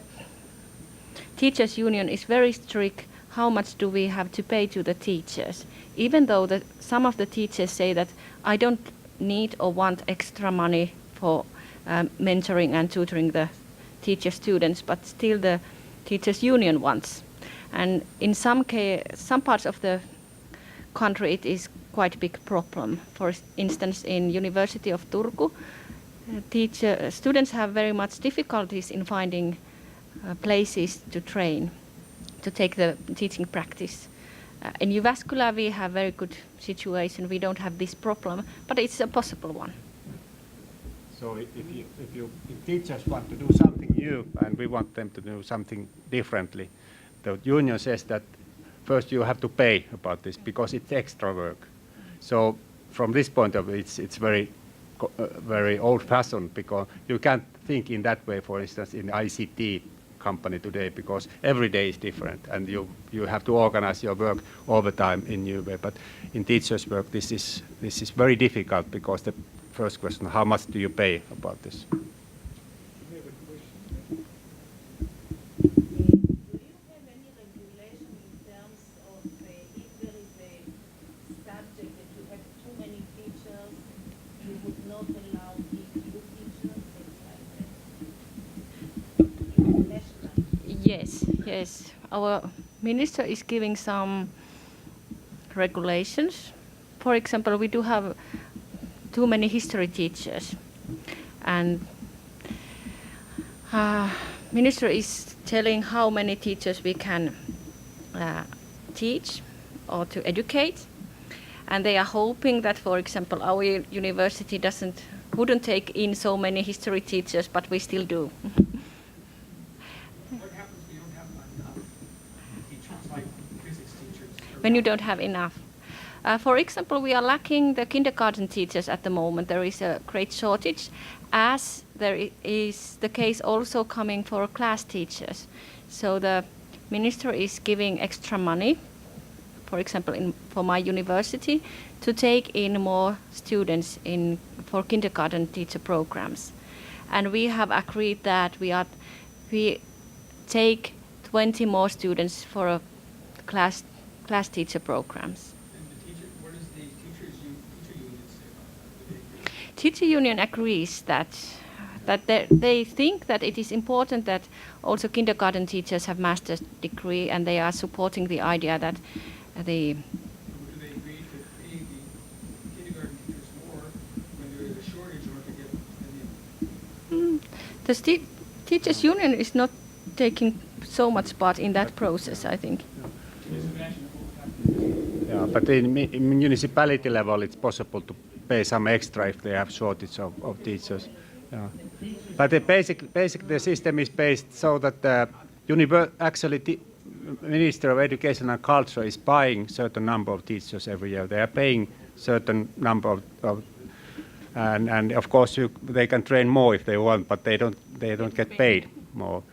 teachers' union is very strict how much do we have to pay to the teachers, even though some of the teachers say that I don't need or want extra money for mentoring and tutoring the teacher students, but still the teachers' union wants. And in some parts of the country it is quite a big problem. For instance, in University of Turku, students have very much difficulties in finding places to train, to take the teaching practice. In Jyväskylä we have very good situation. We don't have this problem, but it's a possible one. So if teachers want to do something new and we want them to do something differently, the union says that first you have to pay about this because it's extra work. So from this point of view, it's very old-fashioned because you can't think in that way, for instance, in ICT company today because every day is different and you have to organize your work all the time in new way. But in teachers' work, this is very difficult because the first question, how much do you pay about this? We have a question. Do you have any regulation in terms of if there is a subject that you have too many teachers, you would not allow the few teachers, things like that? International. Yes. Our minister is giving some regulations. For example, we do have too many history teachers, and minister is telling how many teachers we can teach or to educate, and they are hoping that, for example, our university wouldn't take in so many history teachers, but we still do. What happens when you don't have enough teachers, like physics teachers? When you don't have enough. For example, we are lacking the kindergarten teachers at the moment. There is a great shortage, as there is the case also coming for class teachers. So the minister is giving extra money, for example, for my university, to take in more students for kindergarten teacher programs. And we have agreed that we take 20 more students for a class teacher programs. And the teacher, where does the teacher teacher union agrees that they think that it is important that also kindergarten teachers have master's degree, and they are supporting the idea that the Do they agree to pay the kindergarten teachers more when there is a shortage or to get any? the teachers union is not taking so much part in that process, I think. Just imagine what will happen. Yeah, but in municipality level, it's possible to pay some extra if they have shortage of teachers. Yeah. But basically the system is based so that actually the Minister of Education and Culture is buying certain number of teachers every year. They are paying certain number of and of course they can train more if they want, but they don't get paid more.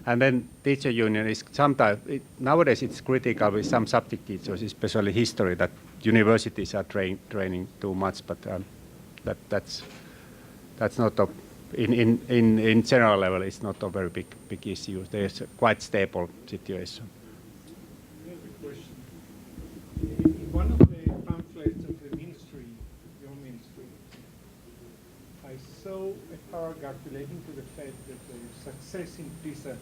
And then teacher union is sometimes nowadays it's critical with some subject teachers, especially history, that universities are training too much. But that's not a in general level. It's not a very big issue. There's a quite stable situation. I have a question. In one of the pamphlets of the ministry, your ministry, I saw a paragraph relating to the fact that the success in PISA.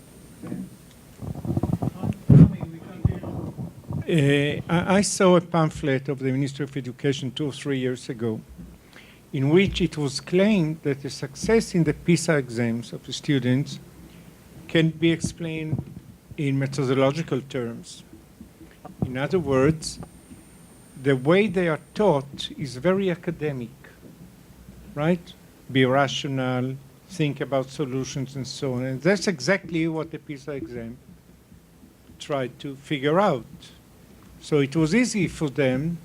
I saw a pamphlet of the Ministry of Education 2 or 3 years ago, in which it was claimed that the success in the PISA exams of the students can be explained in methodological terms. In other words, the way they are taught is very academic, right? Be rational, think about solutions and so on. And that's exactly what the PISA exam tried to figure out. So it was easy for them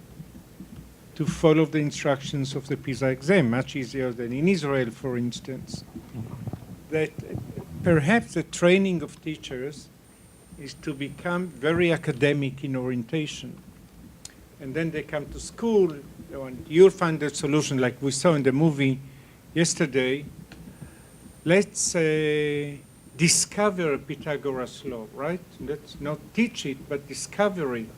to follow the instructions of the PISA exam, much easier than in Israel, for instance. That perhaps the training of teachers is to become very academic in orientation. And then they come to school, and you'll find a solution like we saw in the movie yesterday. Let's discover Pythagoras' law, right? Let's not teach it, but discover it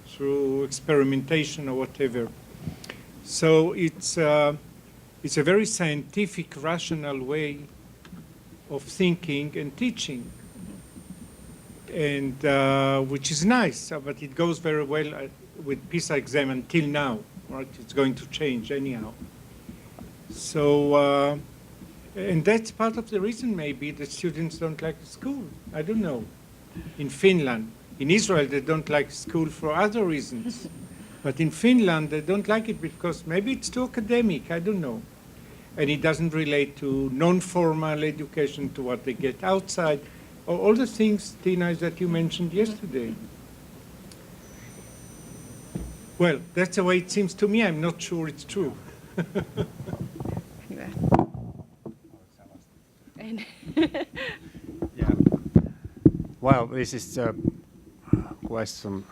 through experimentation or whatever. So it's a very scientific, rational way of thinking and teaching, and which is nice, but it goes very well with PISA exam until now, right? It's going to change anyhow. So, and that's part of the reason maybe that students don't like school. I don't know. In Finland, in Israel, they don't like school for other reasons. But in Finland, they don't like it because maybe it's too academic, I don't know. And it doesn't relate to non-formal education, to what they get outside, or all the things, Tina, that you mentioned yesterday. Well, that's the way it seems to me. I'm not sure it's true. Yeah. Yeah. Well, this is a question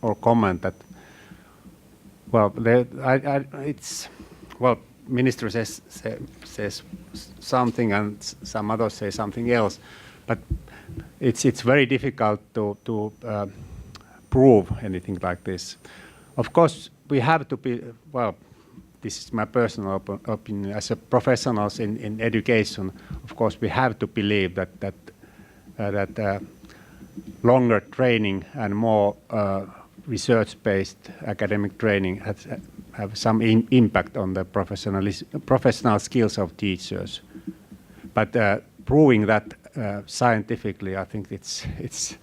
or comment that, well, it's, well, minister says something and some others say something else, but it's very difficult to prove anything like this. Of course, we have to be, well, this is my personal opinion, as a professionals in education, of course, we have to believe that longer training and more research-based academic training have some impact on the professional skills of teachers. But proving that scientifically, I think it's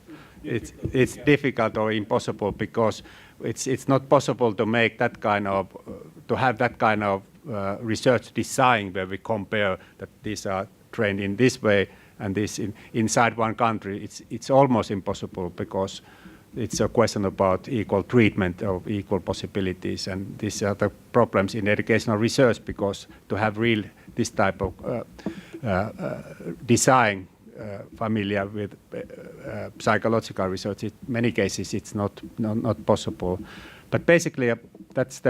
difficult or impossible, because it's not possible to make that kind of to have that kind of research design where we compare that these are trained in this way and this inside one country. It's almost impossible, because it's a question about equal treatment of equal possibilities, and these are the problems in educational research, because to have real this type of design familiar with psychological research, in many cases it's not possible. But basically that's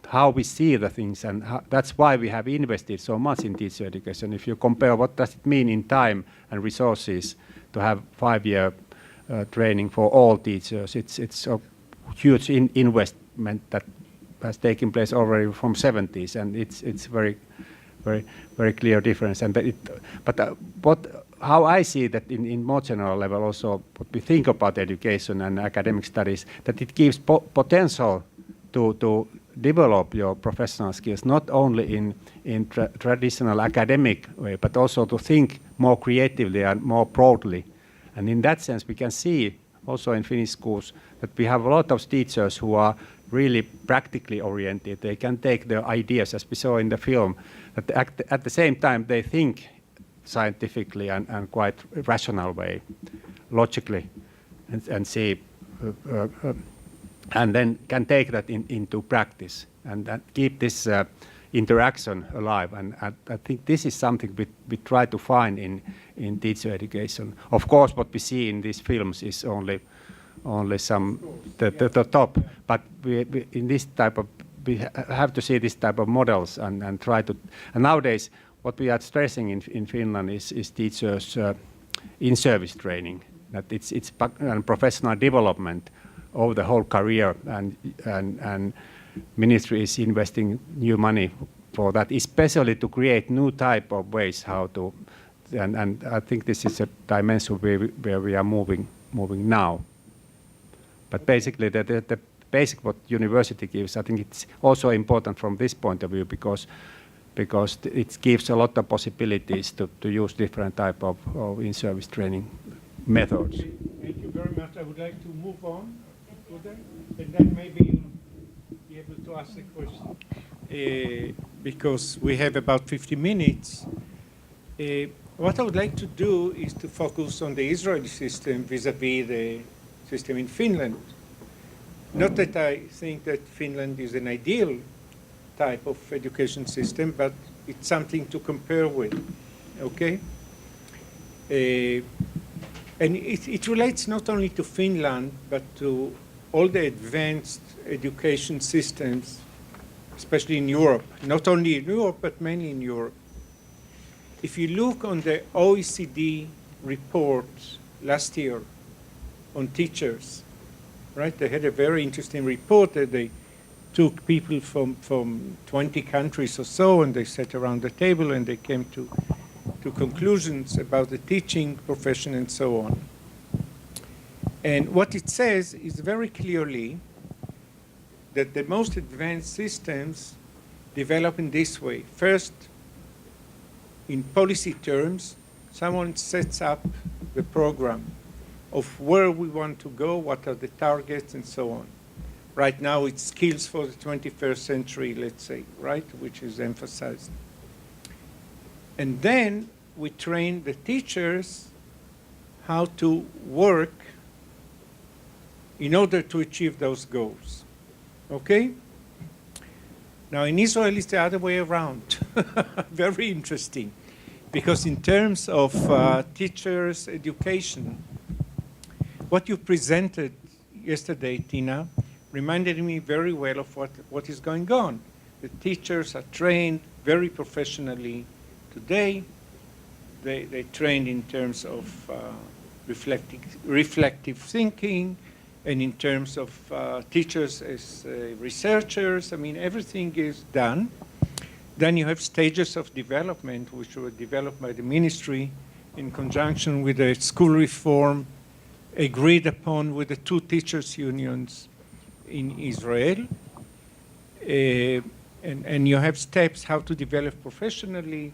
how we see the things, and that's why we have invested so much in teacher education. If you compare what does it mean in time and resources to have 5-year training for all teachers, it's a huge investment that has taken place already from 70s, and it's very clear difference. And how I see that in more general level also, what we think about education and academic studies, that it gives potential to develop your professional skills, not only in traditional academic way, but also to think more creatively and more broadly. And in that sense, we can see also in Finnish schools that we have a lot of teachers who are really practically oriented. They can take their ideas, as we saw in the film, that at the same time they think scientifically and quite rational way, logically, and see, and then can take that into practice and keep this interaction alive. And I think this is something we try to find in teacher education. Of course, what we see in these films is only some the top, but we in this type of we have to see this type of models and try to. And nowadays, what we are stressing in Finland is teachers in-service training. That it's professional development over the whole career, and ministry is investing new money for that, especially to create new type of ways how to. And I think this is a dimension where we are moving now. But basically, the basic what university gives, I think it's also important from this point of view because it gives a lot of possibilities to use different type of in-service training methods. Okay, thank you very much. I would like to move on further, and then maybe you'll be able to ask a question. Because we have about 50 minutes. What I would like to do is to focus on the Israeli system vis-a-vis the system in Finland. Not that I think that Finland is an ideal type of education system, but it's something to compare with, okay? And it relates not only to Finland, but to all the advanced education systems, especially in Europe, not only in Europe, but mainly in Europe. If you look on the OECD report last year on teachers, right? They had a very interesting report that they took people from 20 countries or so, and they sat around the table and they came to conclusions about the teaching profession and so on. And what it says is very clearly that the most advanced systems develop in this way. First, in policy terms, someone sets up the program of where we want to go, what are the targets, and so on. Right now, it's skills for the 21st century, let's say, right, which is emphasized. And then we train the teachers how to work in order to achieve those goals, okay? Now, in Israel, it's the other way around. Very interesting, because in terms of teachers' education, what you presented yesterday, Tina, reminded me very well of what is going on. The teachers are trained very professionally today. They trained in terms of reflective thinking, and in terms of teachers as researchers. I mean, everything is done. Then you have stages of development, which were developed by the ministry in conjunction with the school reform agreed upon with the two teachers' unions in Israel. And you have steps how to develop professionally,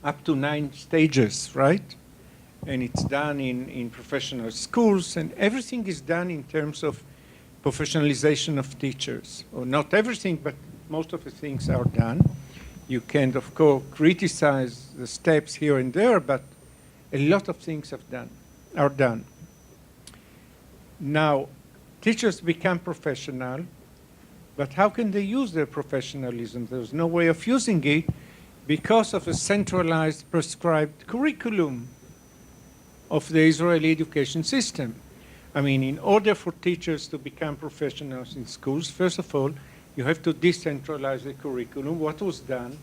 up to 9 stages, right? And it's done in professional schools, and everything is done in terms of professionalization of teachers. Or not everything, but most of the things are done. You can, of course, criticize the steps here and there, but a lot of things are done. Now, teachers become professional, but how can they use their professionalism? There's no way of using it because of a centralized prescribed curriculum of the Israeli education system. I mean, in order for teachers to become professionals in schools, first of all, you have to decentralize the curriculum. What was done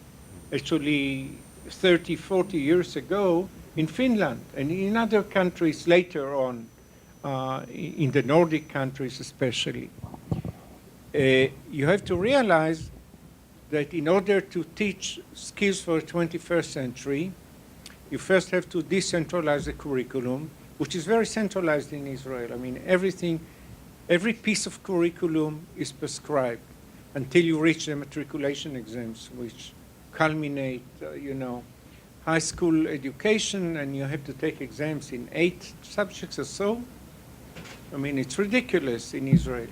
actually 30, 40 years ago in Finland and in other countries later on, in the Nordic countries especially. you have to realize that in order to teach skills for the 21st century, you first have to decentralize the curriculum, which is very centralized in Israel. I mean, every piece of curriculum is prescribed until you reach the matriculation exams, which culminate, high school education, and you have to take exams in 8 subjects or so. I mean, it's ridiculous in Israel.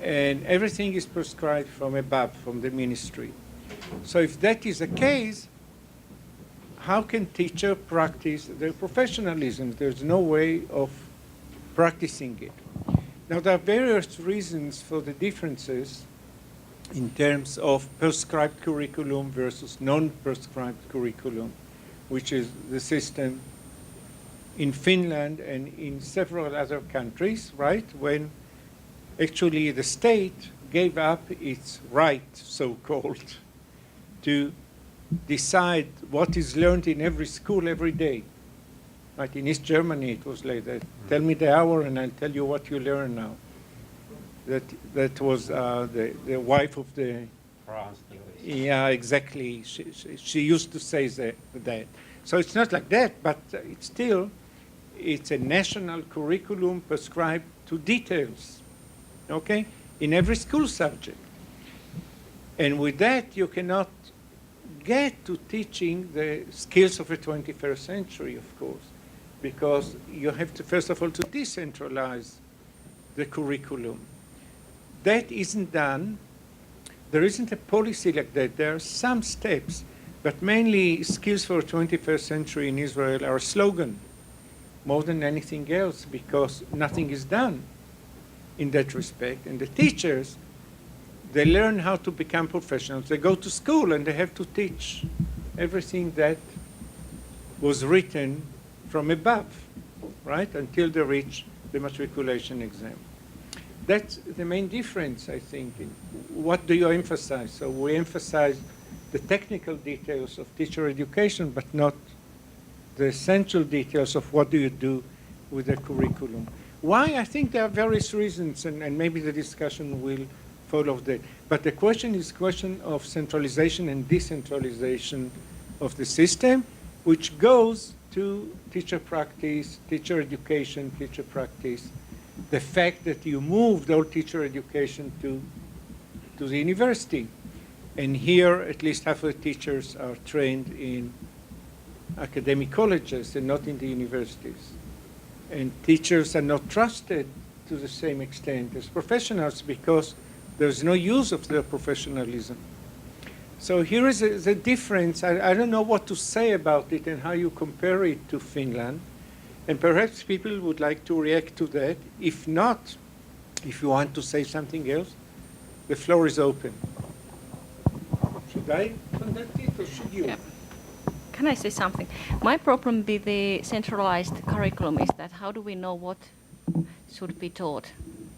And everything is prescribed from above, from the ministry. So if that is the case, how can teacher practice their professionalism? There's no way of practicing it. Now, there are various reasons for the differences in terms of prescribed curriculum versus non-prescribed curriculum, which is the system in Finland and in several other countries, right? When actually the state gave up its right, so-called, to decide what is learned in every school every day. Right? In East Germany, it was like that. Tell me the hour and I'll tell you what you learn now. That was the wife of the... France. Yeah, exactly. She used to say that. So it's not like that, but it's a national curriculum prescribed to details, okay, in every school subject. And with that, you cannot get to teaching the skills of the 21st century, of course, because you have to, first of all, to decentralize the curriculum. That isn't done. There isn't a policy like that. There are some steps, but mainly skills for the 21st century in Israel are a slogan more than anything else, because nothing is done in that respect. And the teachers, they learn how to become professionals. They go to school and they have to teach everything that was written from above, right, until they reach the matriculation exam. That's the main difference, I think. What do you emphasize? So we emphasize the technical details of teacher education, but not the essential details of what do you do with the curriculum. Why? I think there are various reasons, and maybe the discussion will follow that. But the question is a question of centralization and decentralization of the system, which goes to teacher practice, teacher education, teacher practice. The fact that you moved all teacher education to the university. And here, at least half of the teachers are trained in academic colleges and not in the universities. And teachers are not trusted to the same extent as professionals because there's no use of their professionalism. So here is the difference. I don't know what to say about it and how you compare it to Finland. And perhaps people would like to react to that. If not, if you want to say something else, the floor is open. Should I conduct it or should you? Yeah. Can I say something? My problem with the centralized curriculum is that how do we know what should be taught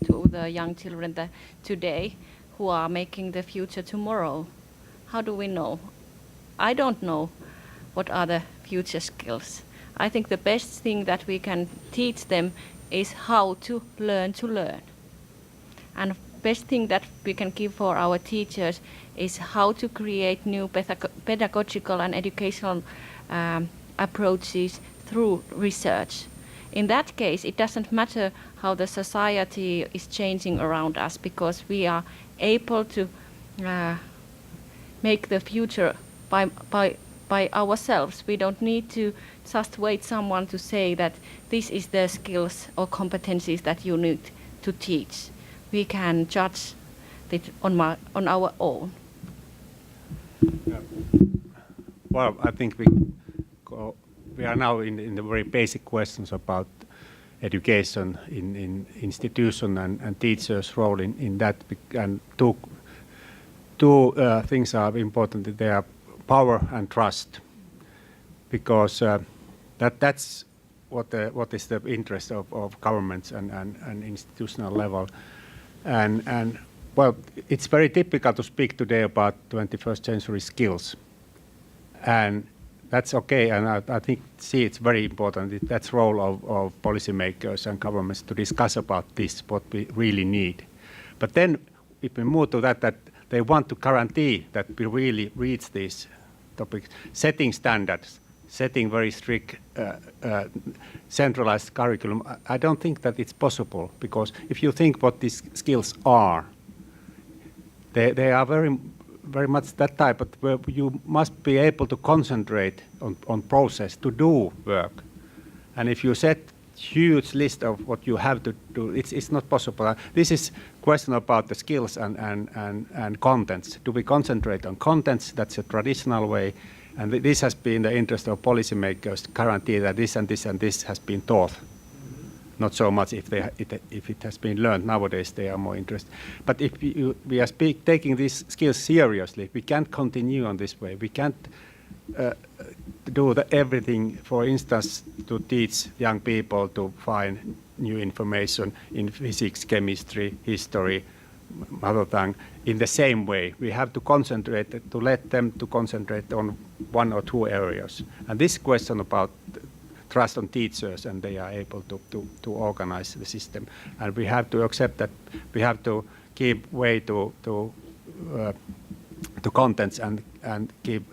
to the young children today who are making the future tomorrow? How do we know? I don't know what are the future skills. I think the best thing that we can teach them is how to learn to learn. And best thing that we can give for our teachers is how to create new pedagogical and educational approaches through research. In that case, it doesn't matter how the society is changing around us because we are able to make the future by ourselves. We don't need to just wait someone to say that this is the skills or competencies that you need to teach. We can judge it on our own. Yeah. Well, I think we are now in the very basic questions about education in institution and teachers' role in that. And two things are important. They are power and trust, because that's what is the interest of governments and institutional level. And well, it's very typical to speak today about 21st century skills, and that's okay. And I think it's very important. That's role of policymakers and governments to discuss about this, what we really need. But then if we move to that they want to guarantee that we really reach these topics, setting standards, setting very strict centralized curriculum, I don't think that it's possible, because if you think what these skills are, they are very much that type, but where you must be able to concentrate on process, to do work. And if you set huge list of what you have to do, it's not possible. This is question about the skills and contents. Do we concentrate on contents? That's a traditional way. And this has been the interest of policymakers to guarantee that this and this and this has been taught. Not so much if it has been learned. Nowadays they are more interested. But if we are taking these skills seriously, we can't continue on this way. We can't do everything, for instance, to teach young people to find new information in physics, chemistry, history, mother tongue, in the same way. We have to concentrate, to let them to concentrate on one or two areas. And this question about trust on teachers, and they are able to organize the system. And we have to accept that we have to give way to contents and give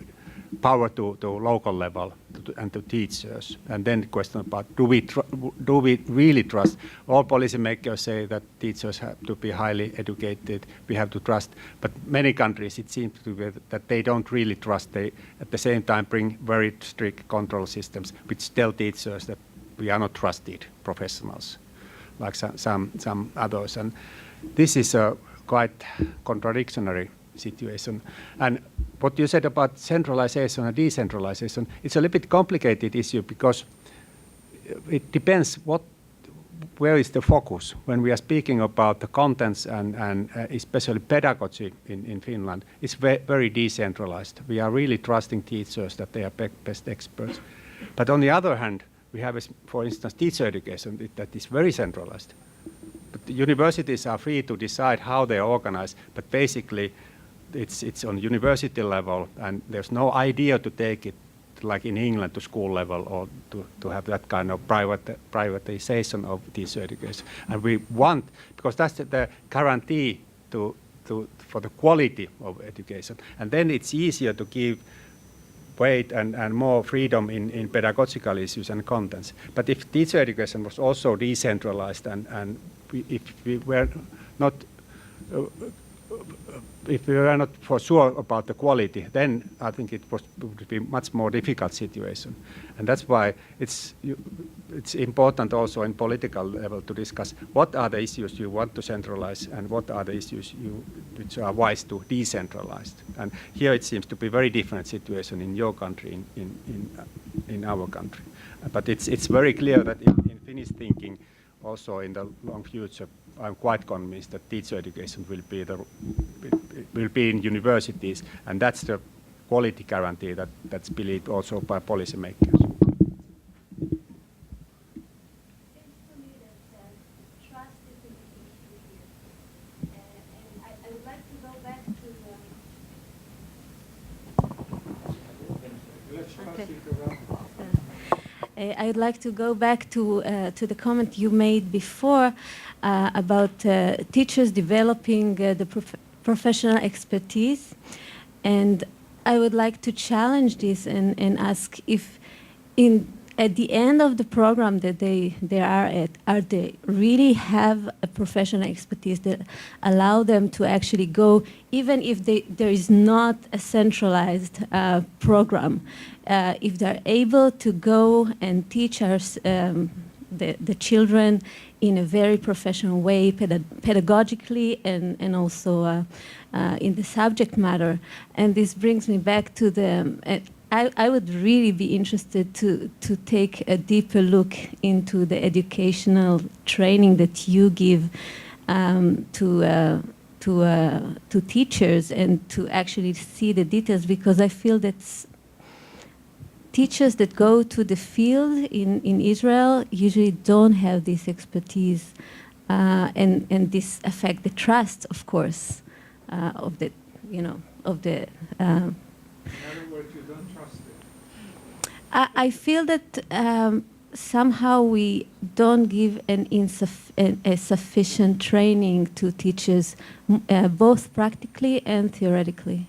power to local level and to teachers. And then the question about do we really trust? All policymakers say that teachers have to be highly educated, we have to trust, but many countries it seems to be that they don't really trust. They at the same time bring very strict control systems which tell teachers that we are not trusted professionals like some others. And this is a quite contradictory situation. And what you said about centralization and decentralization, it's a little bit complicated issue, because it depends where is the focus. When we are speaking about the contents and especially pedagogy in Finland, it's very decentralized. We are really trusting teachers that they are best experts. But on the other hand, we have, for instance, teacher education that is very centralized. But the universities are free to decide how they organize, but basically it's on university level, and there's no idea to take it like in England to school level, or to have that kind of privatization of teacher education. And we want, because that's the guarantee for the quality of education. And then it's easier to give weight and more freedom in pedagogical issues and contents. But if teacher education was also decentralized, and if we were not for sure about the quality, then I think it would be much more difficult situation. And that's why it's important also in political level to discuss what are the issues you want to centralize and what are the issues which are wise to decentralize. And here it seems to be very different situation in your country, in our country. But it's very clear that in Finnish thinking, also in the long future, I'm quite convinced that teacher education will be in universities, and that's the quality guarantee that's believed also by policymakers. I would like to go back to the comment you made before about teachers developing the professional expertise, and I would like to challenge this and ask if at the end of the program that they are at, are they really have a professional expertise that allow them to actually go, even if there is not a centralized program, if they're able to go and teach us the children in a very professional way, pedagogically and also in the subject matter. And this brings me back to I would really be interested to take a deeper look into the educational training that you give to teachers, and to actually see the details, because I feel that teachers that go to the field in Israel usually don't have this expertise, and this affect the trust, of course, of the. In other words, you don't trust it. I feel that somehow we don't give a sufficient training to teachers, both practically and theoretically.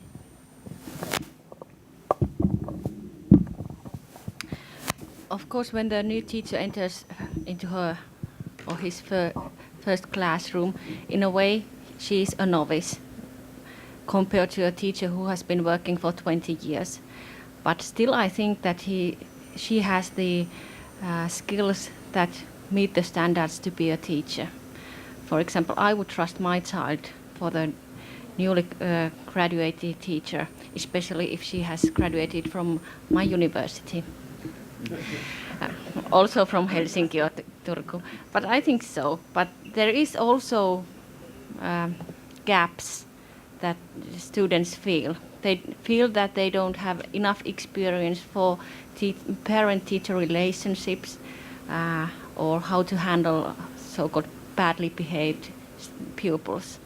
Of course, when the new teacher enters into her or his first classroom, in a way, she is a novice compared to a teacher who has been working for 20 years. But still, I think that she has the skills that meet the standards to be a teacher. For example, I would trust my child for the newly graduated teacher, especially if she has graduated from my university. Also from Helsinki or Turku. But I think so. But there is also gaps that students feel. They feel that they don't have enough experience for parent-teacher relationships or how to handle so-called badly behaved pupils.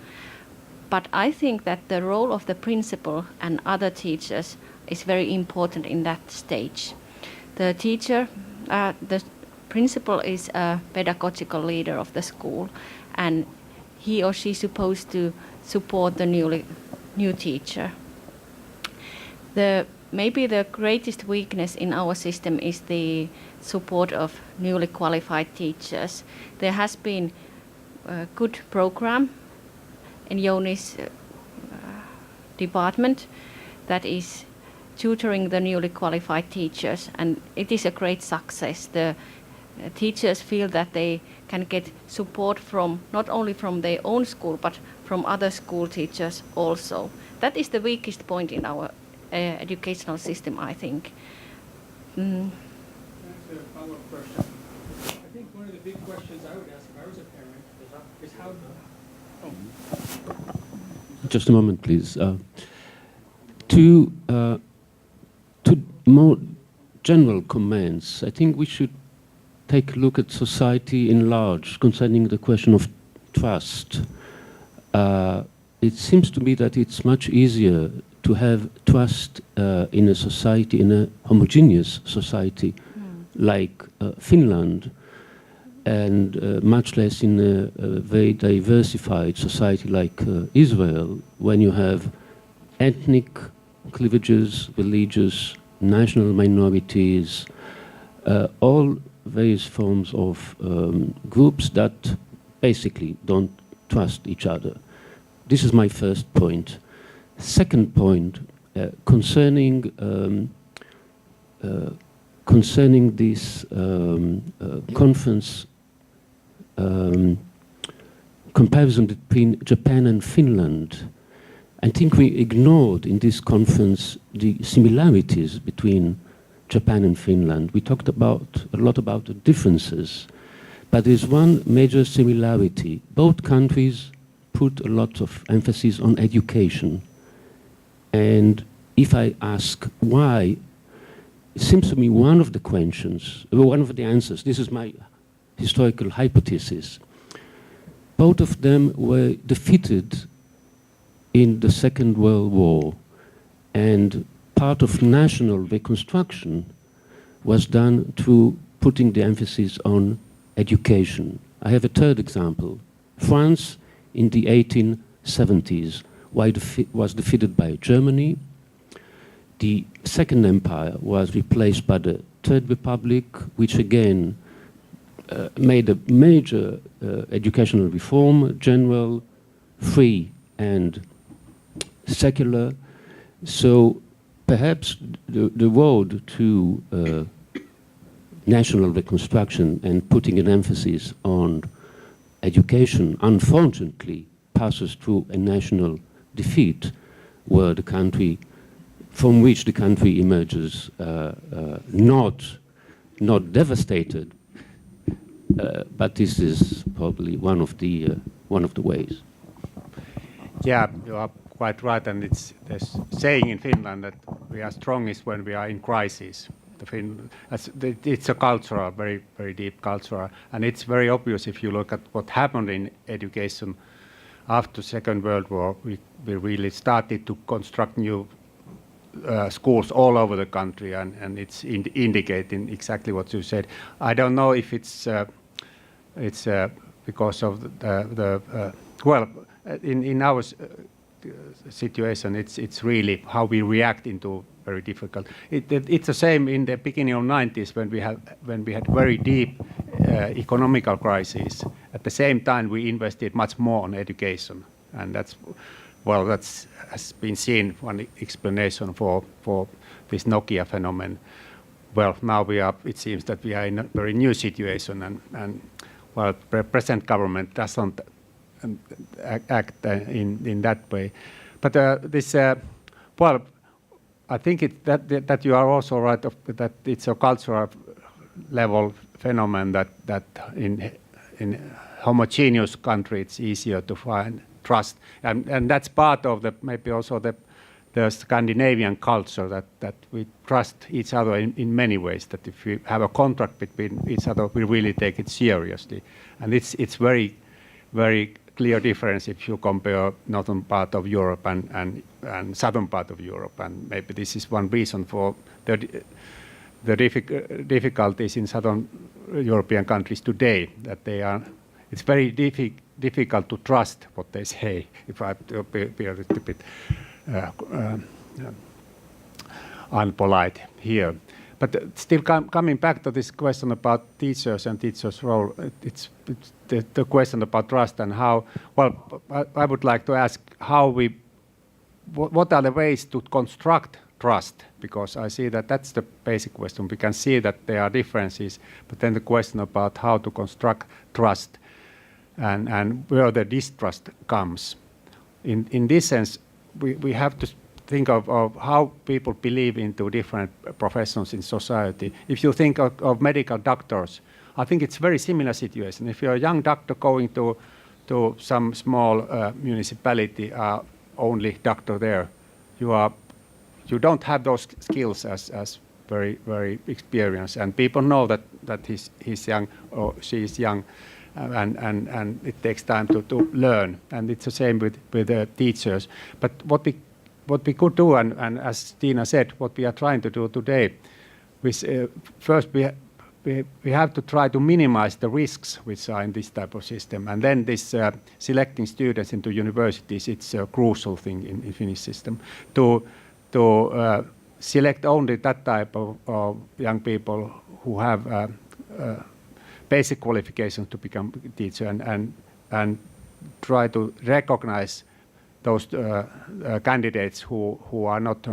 But I think that the role of the principal and other teachers is very important in that stage. The teacher, the principal is a pedagogical leader of the school, and he or she is supposed to support the new teacher. Maybe the greatest weakness in our system is the support of newly qualified teachers. There has been a good program in Jouni's department that is tutoring the newly qualified teachers, and it is a great success. The teachers feel that they can get support from not only from their own school but from other school teachers also. That is the weakest point in our educational system, I think. That's a follow-up question. I think one of the big questions I would ask if I was a parent is how. Just a moment, please. To more general comments, I think we should take a look at society in large concerning the question of trust. It seems to me that it's much easier to have trust in a society, in a homogeneous society like Finland, and much less in a very diversified society like Israel, when you have ethnic cleavages, religious, national minorities, all various forms of groups that basically don't trust each other. This is my first point. Second point, concerning this conference comparison between Japan and Finland, I think we ignored in this conference the similarities between Japan and Finland. We talked a lot about the differences, but there's one major similarity. Both countries put a lot of emphasis on education. And if I ask why, it seems to me one of the answers, this is my historical hypothesis, both of them were defeated in the Second World War, and part of national reconstruction was done through putting the emphasis on education. I have a third example. France in the 1870s was defeated by Germany. The Second Empire was replaced by the Third Republic, which again made a major educational reform, general, free, and secular. So perhaps the road to national reconstruction and putting an emphasis on education, unfortunately, passes through a national defeat, where the country, from which the country emerges not devastated, but this is probably one of the ways. Yeah, you are quite right, and there's saying in Finland that we are strongest when we are in crisis. It's a cultural, very, very deep cultural, and it's very obvious if you look at what happened in education after Second World War. We really started to construct new schools all over the country, and it's indicating exactly what you said. I don't know if it's because of in our situation, it's really how we react into very difficult. It's the same in the beginning of 90s when we had very deep economical crisis. At the same time, we invested much more on education, and that's has been seen one explanation for this Nokia phenomenon. Well, now it seems that we are in a very new situation, and the present government doesn't act in that way. But I think that you are also right that it's a cultural level phenomenon that in homogeneous country it's easier to find trust, and that's part of maybe also the Scandinavian culture that we trust each other in many ways. That if we have a contract between each other, we really take it seriously, and it's very, very clear difference if you compare northern part of Europe and southern part of Europe, and maybe this is one reason for the difficulties in southern European countries today, that it's very difficult to trust what they say, if I have to be a little bit unpolite here. But still coming back to this question about teachers and teachers' role, it's the question about trust and how, I would like to ask what are the ways to construct trust? Because I see that that's the basic question. We can see that there are differences, but then the question about how to construct trust and where the distrust comes. In this sense, we have to think of how people believe into different professions in society. If you think of medical doctors, I think it's a very similar situation. If you're a young doctor going to some small municipality, only doctor there, you don't have those skills as very, very experienced, and people know that he's young or she is young, and it takes time to learn, and it's the same with the teachers. But what we could do, and as Tina said, what we are trying to do today, first we have to try to minimize the risks which are in this type of system, and then this selecting students into universities, it's a crucial thing in Finnish system to select only that type of young people who have basic qualifications to become a teacher, and try to recognize those candidates who are not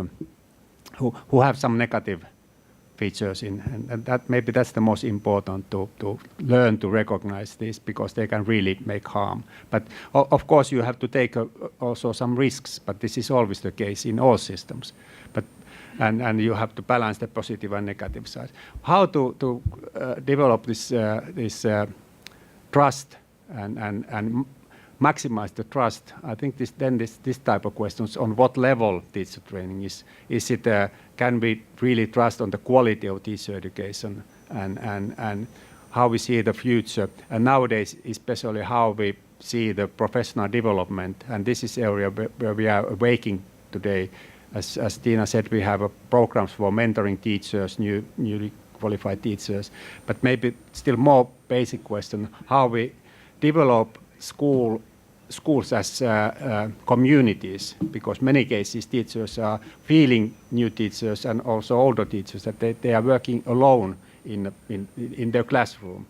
who have some negative features in, and that maybe that's the most important to learn to recognize this, because they can really make harm. But of course you have to take also some risks, but this is always the case in all systems. But and you have to balance the positive and negative side. How to develop this trust and maximize the trust? I think this type of questions on what level teacher training is. Is it can we really trust on the quality of teacher education and how we see the future, and nowadays especially how we see the professional development, and this is area where we are awaking today. As Tina said, we have programs for mentoring teachers, newly qualified teachers, but maybe still more basic question, how we develop schools as communities, because many cases teachers are feeling new teachers and also older teachers that they are working alone in their classroom.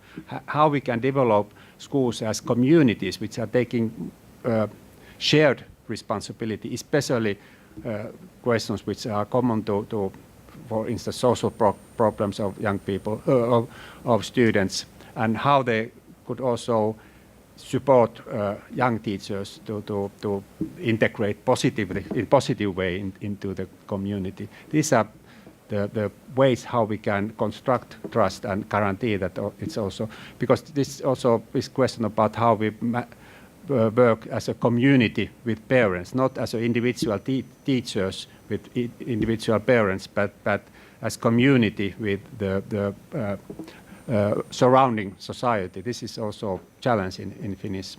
How we can develop schools as communities which are taking shared responsibility, especially questions which are common to for instance, social problems of young people, of students, and how they could also support young teachers to integrate positively, in positive way into the community. These are the ways how we can construct trust and guarantee that it's also, because this also is question about how we work as a community with parents, not as individual teachers with individual parents, but as community with the surrounding society. This is also a challenge in Finnish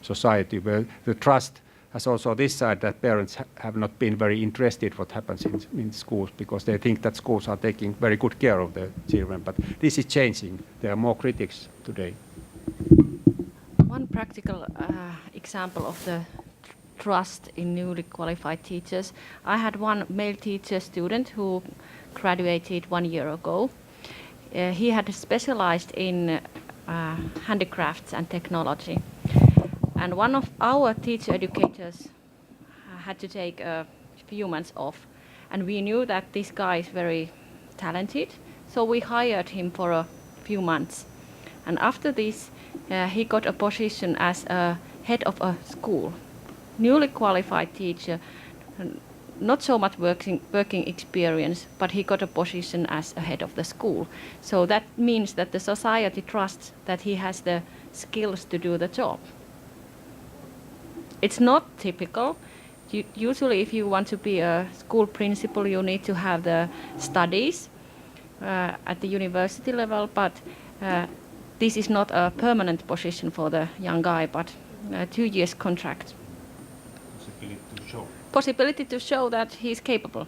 society, where the trust has also this side that parents have not been very interested what happens in schools because they think that schools are taking very good care of the children. But this is changing. There are more critics today. One practical example of the trust in newly qualified teachers. I had one male teacher student who graduated 1 year ago. He had specialized in handicrafts and technology. And one of our teacher educators had to take a few months off. And we knew that this guy is very talented, so we hired him for a few months. And after this, he got a position as a head of a school. Newly qualified teacher, not so much working experience, but he got a position as a head of the school. So that means that the society trusts that he has the skills to do the job. It's not typical. Usually if you want to be a school principal, you need to have the studies at the university level, but this is not a permanent position for the young guy, but a 2 years contract. Possibility to show that he's capable.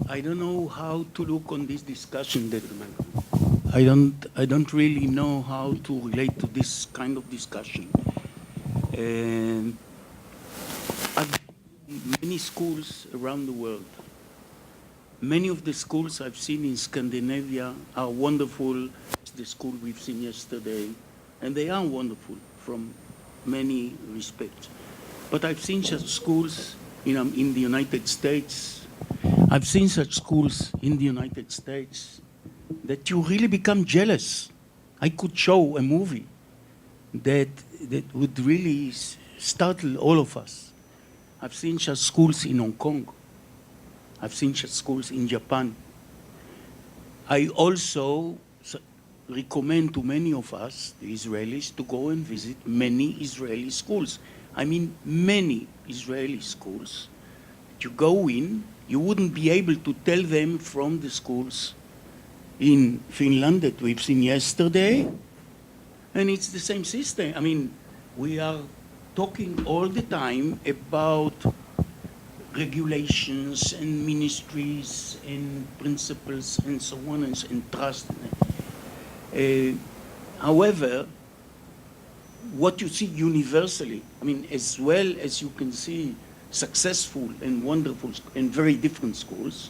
I don't know how to look on this discussion. That I don't really know how to relate to this kind of discussion. I've been in many schools around the world. Many of the schools I've seen in Scandinavia are wonderful. The school we've seen yesterday, and they are wonderful from many respects. But I've seen such schools in the United States. I've seen such schools in the United States that you really become jealous. I could show a movie that would really startle all of us. I've seen such schools in Hong Kong. I've seen such schools in Japan. I also recommend to many of us, the Israelis, to go and visit many Israeli schools. I mean, many Israeli schools. You go in, you wouldn't be able to tell them from the schools in Finland that we've seen yesterday, and it's the same system. I mean, we are talking all the time about regulations and ministries and principles and so on and trust. However, what you see universally, I mean, as well as you can see successful and wonderful and very different schools,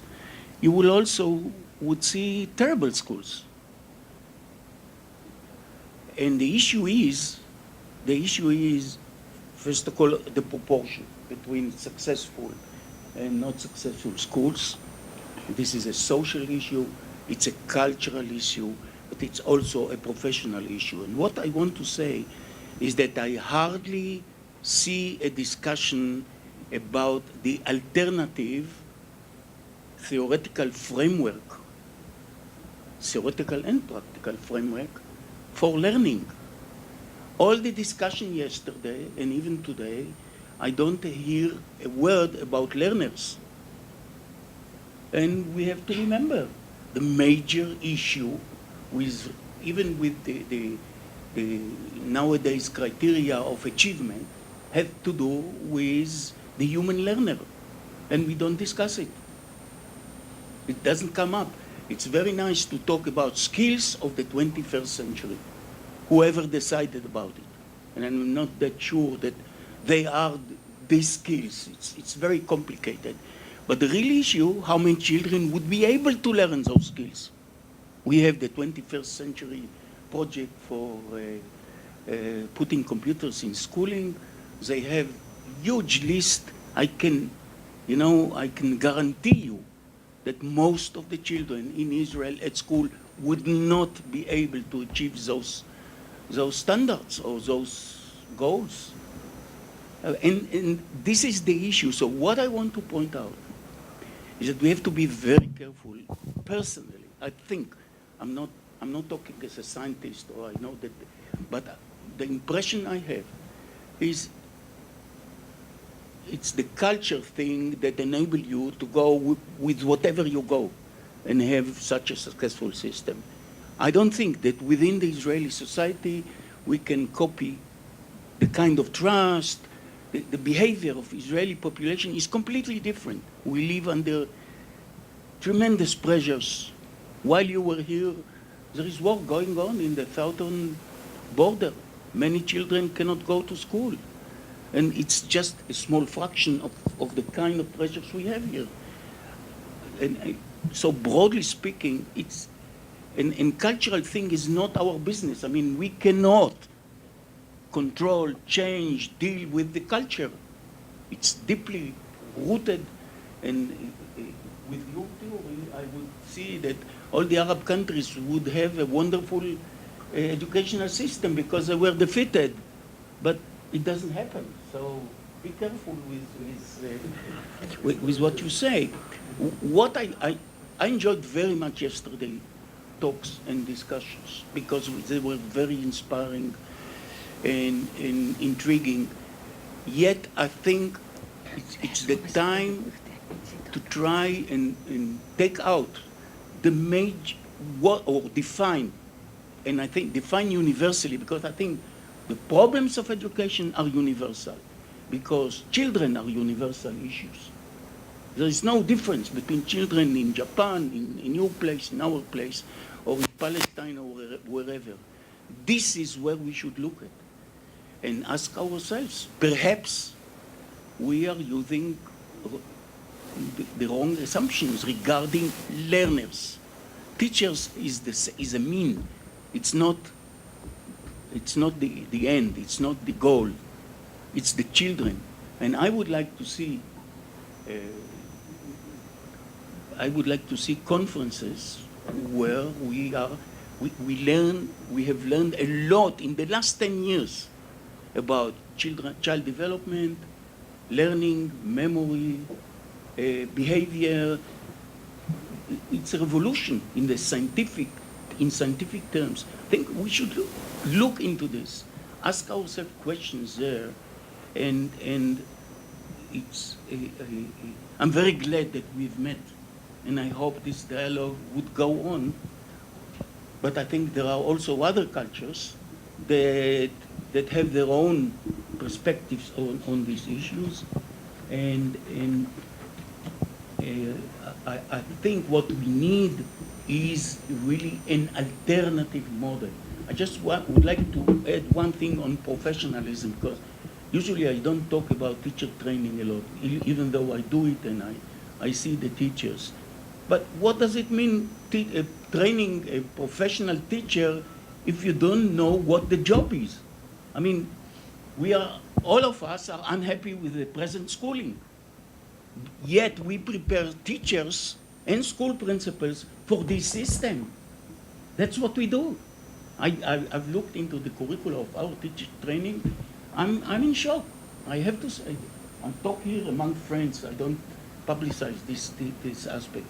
you will also would see terrible schools. And the issue is, first of all, the proportion between successful and not successful schools. This is a social issue, it's a cultural issue, but it's also a professional issue. And what I want to say is that I hardly see a discussion about the alternative theoretical framework, theoretical and practical framework for learning. All the discussion yesterday and even today, I don't hear a word about learners. And we have to remember the major issue with, even with the nowadays criteria of achievement, have to do with the human learner. And we don't discuss it. It doesn't come up. It's very nice to talk about skills of the 21st century, whoever decided about it. And I'm not that sure that they are these skills. It's very complicated. But the real issue, how many children would be able to learn those skills? We have the 21st century project for putting computers in schooling. They have huge list. I can guarantee you that most of the children in Israel at school would not be able to achieve those standards or those goals. And this is the issue. So what I want to point out is that we have to be very careful. Personally, I think, I'm not talking as a scientist, or I know that, but the impression I have is it's the culture thing that enables you to go with whatever you go and have such a successful system. I don't think that within the Israeli society we can copy the kind of trust, the behavior of Israeli population is completely different. We live under tremendous pressures. While you were here, there is war going on in the southern border. Many children cannot go to school. And it's just a small fraction of the kind of pressures we have here. And so broadly speaking, it's and cultural thing is not our business. I mean, we cannot control, change, deal with the culture. It's deeply rooted, and with your theory, I would see that all the Arab countries would have a wonderful educational system because they were defeated, but it doesn't happen. So be careful with what you say. What I enjoyed very much yesterday, talks and discussions, because they were very inspiring and intriguing. Yet I think it's the time to try and take out the major, or define, and I think define universally, because I think the problems of education are universal, because children are universal issues. There is no difference between children in Japan, in your place, in our place, or in Palestine, or wherever. This is where we should look at and ask ourselves, perhaps we are using the wrong assumptions regarding learners. Teachers is a mean. It's not the end. It's not the goal. It's the children. And I would like to see conferences where we have learned a lot in the last 10 years about child development, learning, memory, behavior. It's a revolution in scientific terms. I think we should look into this, ask ourselves questions there, and it's. I'm very glad that we've met, and I hope this dialogue would go on. But I think there are also other cultures that have their own perspectives on these issues, and I think what we need is really an alternative model. I just would like to add one thing on professionalism, because usually I don't talk about teacher training a lot, even though I do it and I see the teachers. But what does it mean training a professional teacher if you don't know what the job is? I mean, all of us are unhappy with the present schooling. Yet we prepare teachers and school principals for this system. That's what we do. I've looked into the curricula of our teacher training. I'm in shock. I have to say, I'm talking here among friends. I don't publicize this aspect.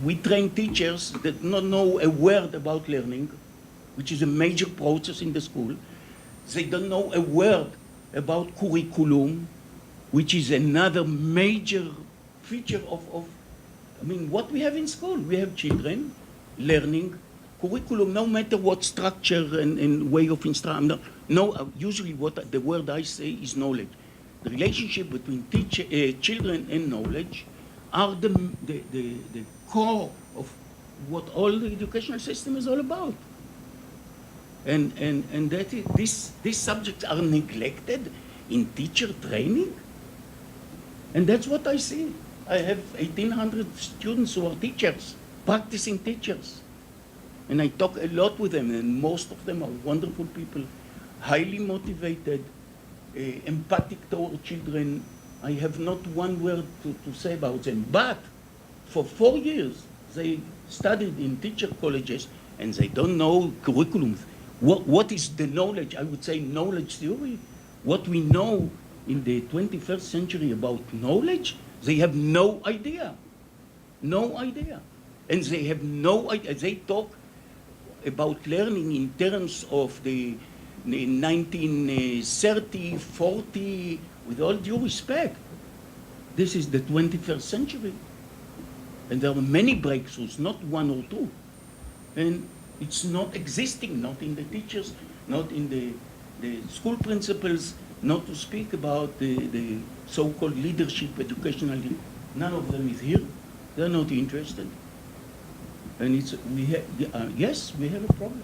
We train teachers that do not know a word about learning, which is a major process in the school. They don't know a word about curriculum, which is another major feature of what we have in school. We have children learning curriculum, no matter what structure and way of instruction. Usually the word I say is knowledge. The relationship between children and knowledge are the core of what all the educational system is all about. And that these subjects are neglected in teacher training. And that's what I see. I have 1,800 students who are teachers, practicing teachers. And I talk a lot with them, and most of them are wonderful people, highly motivated, empathic toward children. I have not one word to say about them. But for 4 years, they studied in teacher colleges, and they don't know curriculums. What is the knowledge? I would say knowledge theory. What we know in the 21st century about knowledge, they have no idea. No idea. And they have no idea. They talk about learning in terms of the 1930, 40, with all due respect. This is the 21st century. And there are many breakthroughs, not one or two. And It's not existing, not in the teachers, not in the school principals, not to speak about the so-called leadership, educational. None of them is here. They're not interested. And yes, we have a problem.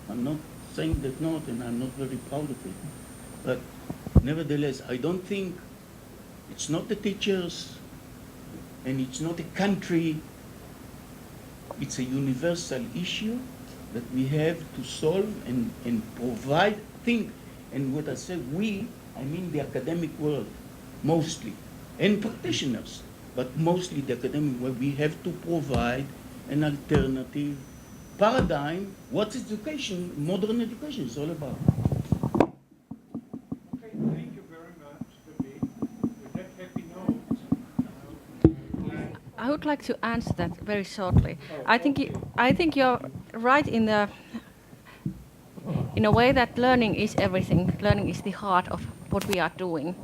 I'm not saying that not, and I'm not very proud of it. But nevertheless, I don't think it's not the teachers, and it's not a country. It's a universal issue that we have to solve and provide, think. And what I say, I mean the academic world, mostly, and practitioners, but mostly the academic world. We have to provide an alternative paradigm. What education, modern education is all about. Okay, thank you very much, David. With that happy note, I would like to answer that very shortly. I think you're right in a way that learning is everything. Learning is the heart of what we are doing,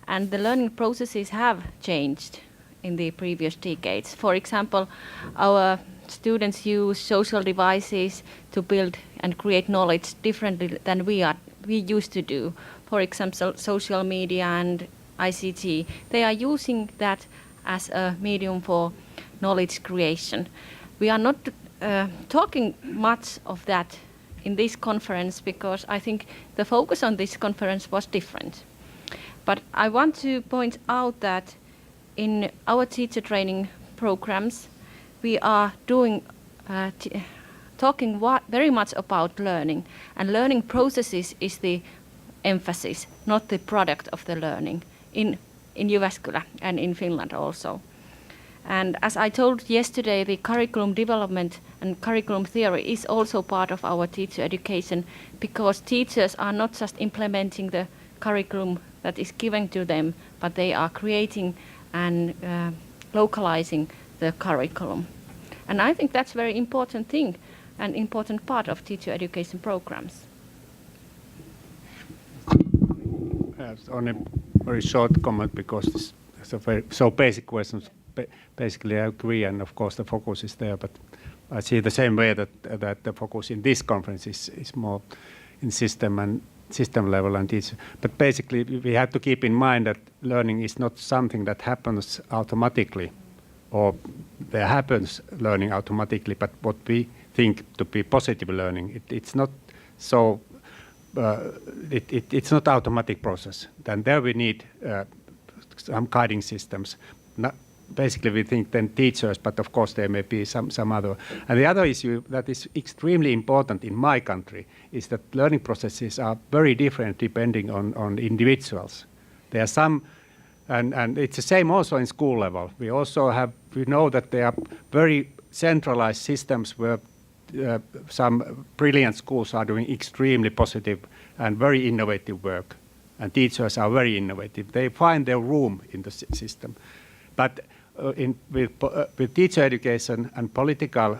and the learning processes have changed in the previous decades. For example, our students use social devices to build and create knowledge differently than we used to do. For example, social media and ICT, they are using that as a medium for knowledge creation. We are not talking much of that in this conference because I think the focus on this conference was different. But I want to point out that in our teacher training programs, we are talking very much about learning, and learning processes is the emphasis, not the product of the learning in Jyväskylä and in Finland also. And as I told yesterday, the curriculum development and curriculum theory is also part of our teacher education, because teachers are not just implementing the curriculum that is given to them, but they are creating and localizing the curriculum. And I think that's a very important thing, an important part of teacher education programs. On a very short comment, because this is a very basic question. Basically, I agree, and of course the focus is there. But I see the same way that the focus in this conference is more in system level and teacher. But basically, we have to keep in mind that learning is not something that happens automatically, or there happens learning automatically. But what we think to be positive learning, it's not so. It's not automatic process. Then there we need some guiding systems. Basically, we think then teachers, but of course there may be some other. And the other issue that is extremely important in my country is that learning processes are very different depending on individuals. There are some, and it's the same also in school level. We know that there are very centralized systems where some brilliant schools are doing extremely positive and very innovative work, and teachers are very innovative. They find their room in the system. But with teacher education and political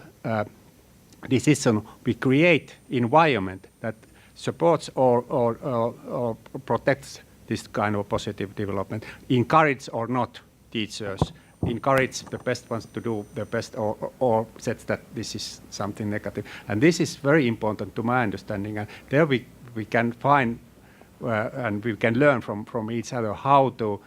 decision, we create environment that supports or protects this kind of positive development, encourage or not teachers, encourage the best ones to do their best, or sets that this is something negative. And this is very important to my understanding. And there we can find and we can learn from each other how to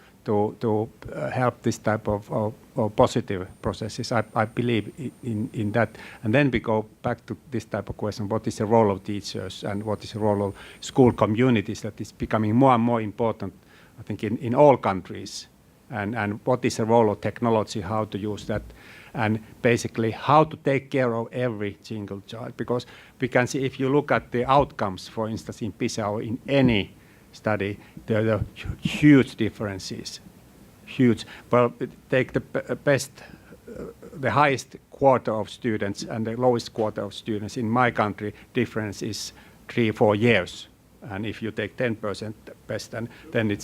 help this type of positive processes. I believe in that. And then we go back to this type of question: what is the role of teachers and what is the role of school communities? That is becoming more and more important, I think, in all countries. And what is the role of technology, how to use that, and basically how to take care of every single child. Because we can see, if you look at the outcomes, for instance, in PISA or in any study, there are huge differences. Huge. Well, take the highest quarter of students and the lowest quarter of students in my country, difference is 3-4 years. And if you take 10% best, and then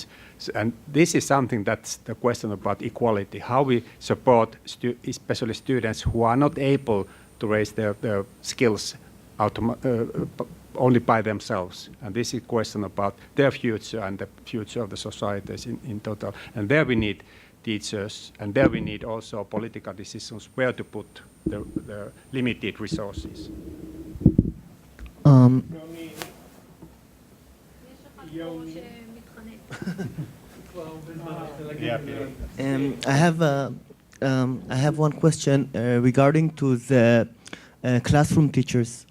and this is something that's the question about equality, how we support especially students who are not able to raise their skills only by themselves. And this is a question about their future and the future of the societies in total. And there we need teachers, and there we need also political decisions where to put the limited resources. I have one question regarding to the classroom teachers,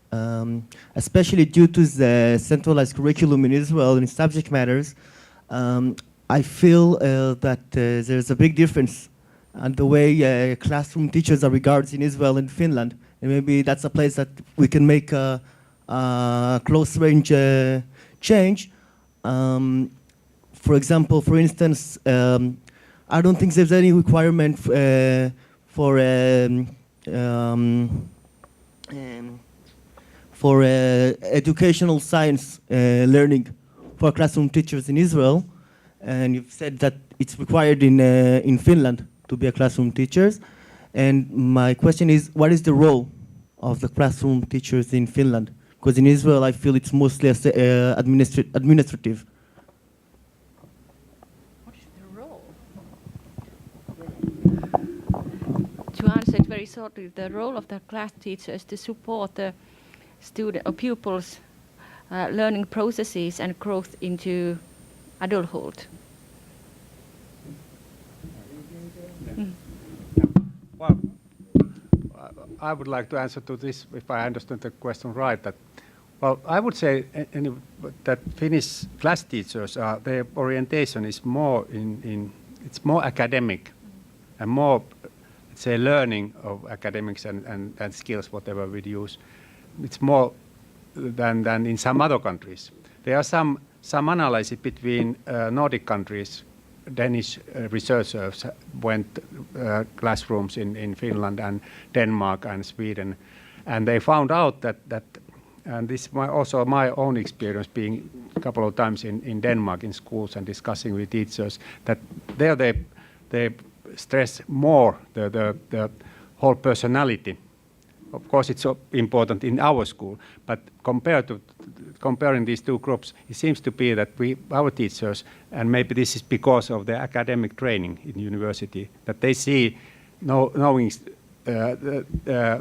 especially due to the centralized curriculum in Israel in subject matters. I feel that there's a big difference on the way classroom teachers are regarded in Israel and Finland, and maybe that's a place that we can make a close range change. For example, for instance, I don't think there's any requirement for educational science learning for classroom teachers in Israel, and you've said that it's required in Finland to be a classroom teachers. And my question is, what is the role of the classroom teachers in Finland? Because in Israel, I feel it's mostly administrative. To answer it very shortly, the role of the class teacher is to support the student or pupils' learning processes and growth into adulthood. Well, I would like to answer to this, if I understand the question right. That, well, I would say that Finnish class teachers, their orientation is more it's more academic and more, let's say, learning of academics and skills, whatever we use. It's more than in some other countries. There are some analysis between Nordic countries. Danish researchers went classrooms in Finland and Denmark and Sweden, and they found out that and this is also my own experience, being a couple of times in Denmark in schools and discussing with teachers, that there they stress more the whole personality. Of course, it's so important in our school, but comparing these two groups, it seems to be that our teachers, and maybe this is because of their academic training in university, that they see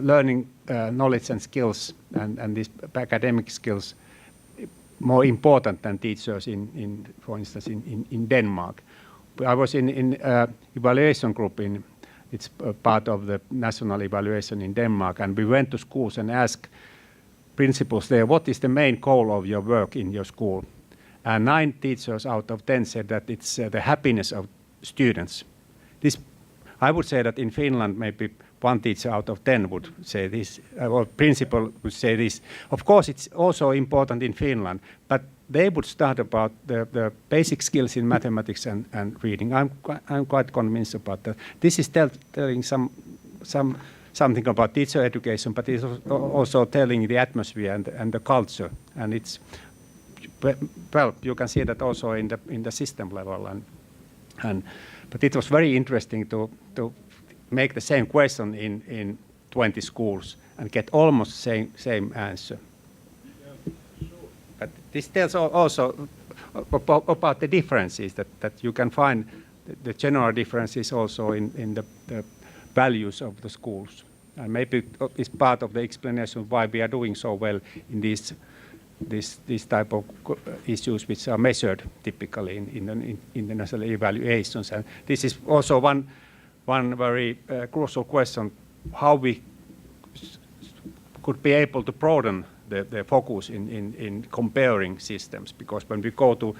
learning knowledge and skills and these academic skills more important than teachers for instance, in Denmark. I was in evaluation group it's part of the national evaluation in Denmark, and we went to schools and asked principals there, what is the main goal of your work in your school? And 9 teachers out of 10 said that it's the happiness of students. I would say that in Finland, maybe 1 teacher out of 10 would say this, or principal would say this. Of course, it's also important in Finland, but they would start about the basic skills in mathematics and reading. I'm quite convinced about that. This is telling something about teacher education, but it's also telling the atmosphere and the culture. And it's, well, you can see that also in the system level. But it was very interesting to make the same question in 20 schools and get almost same answer. But this tells also about the differences, that you can find the general differences also in the values of the schools. And maybe it's part of the explanation why we are doing so well in this type of issues which are measured typically in international evaluations. And this is also one very crucial question, how we could be able to broaden the focus in comparing systems, because when we go to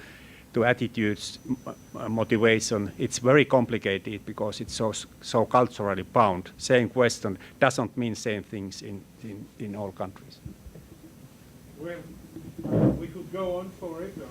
attitudes, motivation, it's very complicated because it's so culturally bound. Same question doesn't mean same things in all countries. Well, we could go on forever.